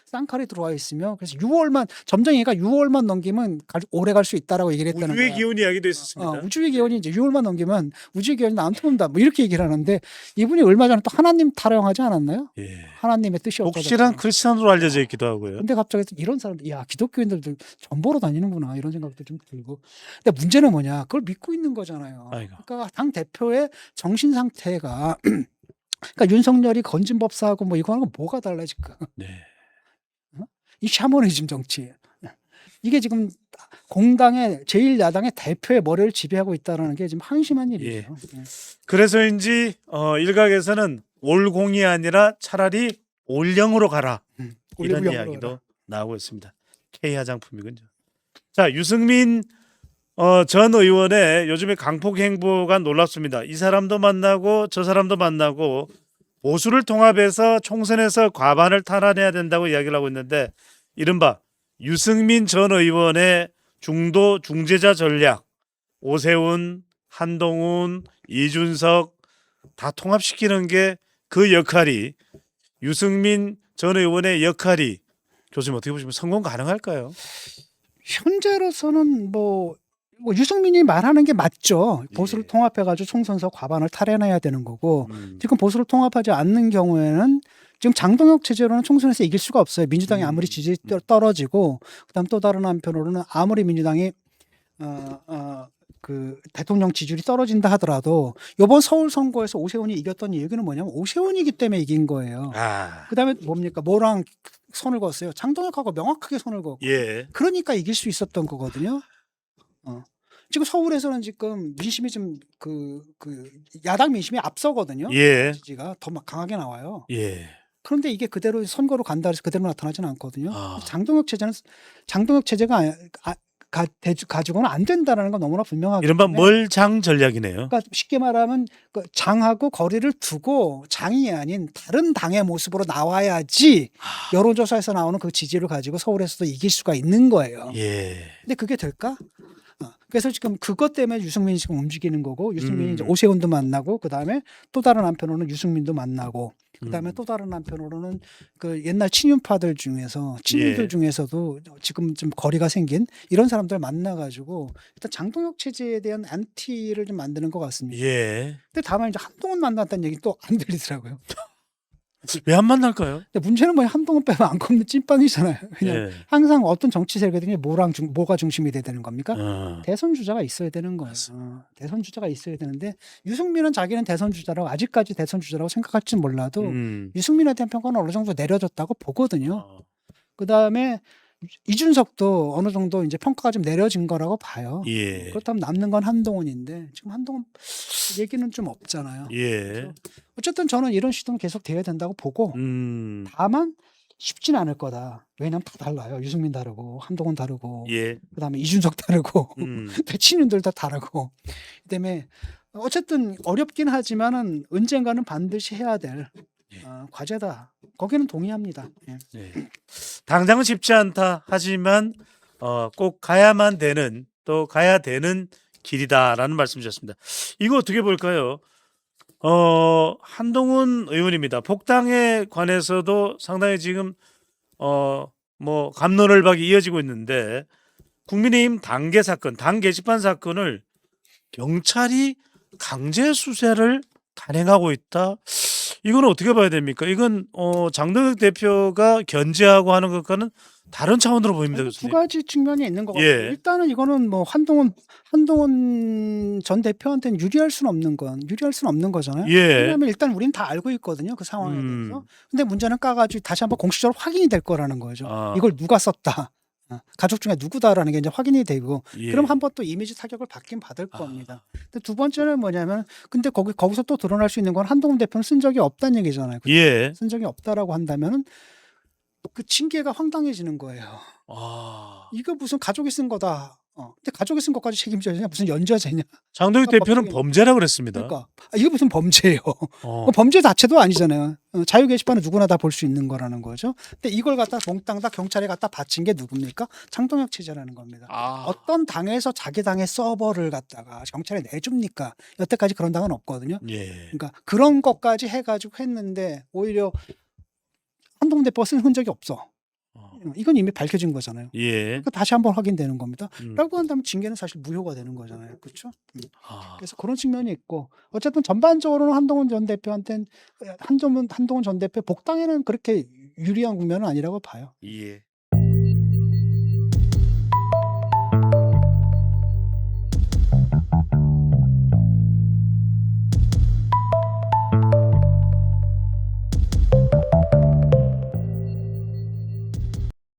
[SPEAKER 2] 쌍칼이 들어와 있으며 그래서 6월만 점쟁이가 6월만 넘기면 오래 갈 수 있다라고 얘기를 했다는
[SPEAKER 1] 우주의
[SPEAKER 2] 거야.
[SPEAKER 1] 기운 이야기도 있었습니다.
[SPEAKER 2] 우주의 기원이 이제 6월만 넘기면 우주의 기원이 나한테 온다. 뭐 이렇게 얘기를 하는데 이분이 얼마 전에 또 하나님 타령하지 않았나요?
[SPEAKER 1] 예.
[SPEAKER 2] 하나님의 뜻이
[SPEAKER 1] 독실한
[SPEAKER 2] 없어졌다.
[SPEAKER 1] 크리스천으로 알려져 있기도 하고요.
[SPEAKER 2] 근데 갑자기 이런 사람들, 야 기독교인들도 전보로 다니는구나 이런 생각도 좀 들고. 근데 문제는 뭐냐? 그걸 믿고 있는 거잖아요.
[SPEAKER 1] 아이고.
[SPEAKER 2] 그러니까 당 대표의 정신 상태가 그러니까 윤석열이 건진법사하고 뭐 이거 하는 거 뭐가 달라 지금?
[SPEAKER 1] 네.
[SPEAKER 2] 이 샤머니즘 정치. 이게 지금 공당의 제1야당의 대표의 머리를 지배하고 있다는 게 지금 한심한 일이죠. 예.
[SPEAKER 1] 그래서인지 일각에서는 올공이 아니라 차라리 올영으로 가라. 이런
[SPEAKER 2] 올리브영으로
[SPEAKER 1] 이야기도
[SPEAKER 2] 가라.
[SPEAKER 1] 나오고 있습니다. K 화장품이군요. 자, 유승민 전 의원의 요즘에 강폭 행보가 놀랍습니다. 이 사람도 만나고 저 사람도 만나고 보수를 통합해서 총선에서 과반을 탈환해야 된다고 이야기를 하고 있는데 이른바 유승민 전 의원의 중도 중재자 전략 오세훈, 한동훈, 이준석 다 통합시키는 게 그 역할이 유승민 전 의원의 역할이 교수님 어떻게 보시면 성공 가능할까요?
[SPEAKER 2] 현재로서는 뭐 유승민이 말하는 게 맞죠. 보수를
[SPEAKER 1] 예.
[SPEAKER 2] 통합해가지고 총선에서 과반을 탈환해야 되는 거고
[SPEAKER 1] 음.
[SPEAKER 2] 지금 보수를 통합하지 않는 경우에는 지금 장동혁 체제로는 총선에서 이길 수가 없어요. 민주당이 아무리 지지 떨어지고 그다음 또 다른 한편으로는 아무리 민주당이 그 대통령 지지율이 떨어진다 하더라도 이번 서울 선거에서 오세훈이 이겼던 얘기는 뭐냐면 오세훈이기 때문에 이긴 거예요.
[SPEAKER 1] 아,
[SPEAKER 2] 그다음에 뭡니까? 뭐랑 손을 그었어요. 장동혁하고 명확하게 손을 그었고
[SPEAKER 1] 예,
[SPEAKER 2] 그러니까 이길 수 있었던 거거든요. 지금 서울에서는 지금 민심이 좀 그 야당 민심이 앞서거든요.
[SPEAKER 1] 예,
[SPEAKER 2] 지지가 더 막 강하게 나와요.
[SPEAKER 1] 예.
[SPEAKER 2] 그런데 이게 그대로 선거로 간다 해서 그대로 나타나지는 않거든요.
[SPEAKER 1] 아.
[SPEAKER 2] 장동혁 체제가 가지고는 안 된다라는 건 너무나 분명하기
[SPEAKER 1] 이른바
[SPEAKER 2] 때문에
[SPEAKER 1] 멀장 전략이네요.
[SPEAKER 2] 그러니까 쉽게 말하면 그 장하고 거리를 두고 장이 아닌 다른 당의 모습으로 나와야지 여론조사에서 나오는 그 지지를 가지고 서울에서도 이길 수가 있는 거예요.
[SPEAKER 1] 예,
[SPEAKER 2] 근데 그게 될까? 그래서 지금 그것 때문에 유승민이 지금 움직이는 거고 유승민이 이제
[SPEAKER 1] 음.
[SPEAKER 2] 오세훈도 만나고 그다음에 또 다른 한편으로는 유승민도 만나고 그다음에
[SPEAKER 1] 음.
[SPEAKER 2] 또 다른 한편으로는 그 옛날 친윤파들 중에서 친윤들
[SPEAKER 1] 예.
[SPEAKER 2] 중에서도 지금 좀 거리가 생긴 이런 사람들 만나가지고 일단 장동혁 체제에 대한 안티를 좀 만드는 것 같습니다.
[SPEAKER 1] 예.
[SPEAKER 2] 근데 다만 이제 한동훈 만났다는 얘기 또 안 들리더라고요.
[SPEAKER 1] 왜 안 만날까요?
[SPEAKER 2] 근데 문제는 뭐 한동훈 빼면 안 꼽는 찐빵이잖아요. 그냥
[SPEAKER 1] 예.
[SPEAKER 2] 항상 어떤 정치 세력이든지 뭐가 중심이 돼야 되는 겁니까?
[SPEAKER 1] 어.
[SPEAKER 2] 대선 주자가 있어야 되는 거예요. 대선 주자가 있어야 되는데 유승민은 자기는 대선 주자라고 아직까지 대선 주자라고 생각할지 몰라도 유승민에 대한 평가는 어느 정도 내려졌다고 보거든요.
[SPEAKER 1] 어.
[SPEAKER 2] 그다음에 이준석도 어느 정도 이제 평가가 좀 내려진 거라고 봐요.
[SPEAKER 1] 예.
[SPEAKER 2] 그렇다면 남는 건 한동훈인데 지금 한동훈 얘기는 좀 없잖아요.
[SPEAKER 1] 예.
[SPEAKER 2] 어쨌든 저는 이런 시도는 계속 돼야 된다고 보고 다만 쉽진 않을 거다. 왜냐하면 다 달라요. 유승민 다르고 한동훈 다르고
[SPEAKER 1] 예.
[SPEAKER 2] 그다음에 이준석 다르고
[SPEAKER 1] 음.
[SPEAKER 2] 친윤들 다 다르고 그다음에 어쨌든 어렵긴 하지만은 언젠가는 반드시 해야 될 과제다. 거기는 동의합니다. 예.
[SPEAKER 1] 예. 당장은 쉽지 않다. 하지만 꼭 가야만 되는 또 가야 되는 길이다라는 말씀이셨습니다. 이거 어떻게 볼까요? 한동훈 의원입니다. 복당에 관해서도 상당히 지금 뭐 갑론을박이 이어지고 있는데 국민의힘 당계 사건, 당 게시판 사건을 경찰이 강제 수사를 단행하고 있다. 이건 어떻게 봐야 됩니까? 이건 장동혁 대표가 견제하고 하는 것과는 다른 차원으로 보입니다,
[SPEAKER 2] 두
[SPEAKER 1] 교수님.
[SPEAKER 2] 가지 측면이 있는 것 같아요.
[SPEAKER 1] 예.
[SPEAKER 2] 일단은 이거는 뭐 한동훈 전 대표한테는 유리할 수는 없는 거잖아요.
[SPEAKER 1] 예.
[SPEAKER 2] 왜냐하면 일단 우리는 다 알고 있거든요. 그 상황에 대해서. 근데 문제는 까가지고 다시 한번 공식적으로 확인이 될 거라는 거죠.
[SPEAKER 1] 아.
[SPEAKER 2] 이걸 누가 썼다. 가족 중에 누구다라는 게 이제 확인이 되고
[SPEAKER 1] 예.
[SPEAKER 2] 그럼 한번 또 이미지 타격을 받긴 받을 겁니다. 근데 두 번째는 뭐냐면 근데 거기서 또 드러날 수 있는 건 한동훈 대표는 쓴 적이 없다는 얘기잖아요.
[SPEAKER 1] 예.
[SPEAKER 2] 쓴 적이 없다라고 한다면은 그 징계가 황당해지는 거예요.
[SPEAKER 1] 아.
[SPEAKER 2] 이거 무슨 가족이 쓴 거다. 근데 가족이 쓴 것까지 책임져야 되냐? 무슨 연좌제냐?
[SPEAKER 1] 장동혁 대표는 범죄라 그랬습니다.
[SPEAKER 2] 그러니까 이게 무슨 범죄예요?
[SPEAKER 1] 어.
[SPEAKER 2] 범죄 자체도 아니잖아요. 자유 게시판은 누구나 다 볼 수 있는 거라는 거죠. 근데 이걸 갖다 몽땅 다 경찰에 갖다 바친 게 누굽니까? 장동혁 체제라는 겁니다.
[SPEAKER 1] 아.
[SPEAKER 2] 어떤 당에서 자기 당의 서버를 갖다가 경찰에 내줍니까? 여태까지 그런 당은 없거든요.
[SPEAKER 1] 예.
[SPEAKER 2] 그러니까 그런 것까지 해가지고 했는데 오히려 한동훈 대표가 쓴 흔적이 없어.
[SPEAKER 1] 어.
[SPEAKER 2] 이건 이미 밝혀진 거잖아요.
[SPEAKER 1] 예.
[SPEAKER 2] 그러니까 다시 한번 확인되는 겁니다.
[SPEAKER 1] 음.
[SPEAKER 2] 라고 한다면 징계는 사실 무효가 되는 거잖아요. 그렇죠?
[SPEAKER 1] 아.
[SPEAKER 2] 그래서 그런 측면이 있고 어쨌든 전반적으로는 한동훈 전 대표한테는 한동훈 전 대표 복당에는 그렇게 유리한 국면은 아니라고 봐요.
[SPEAKER 1] 예.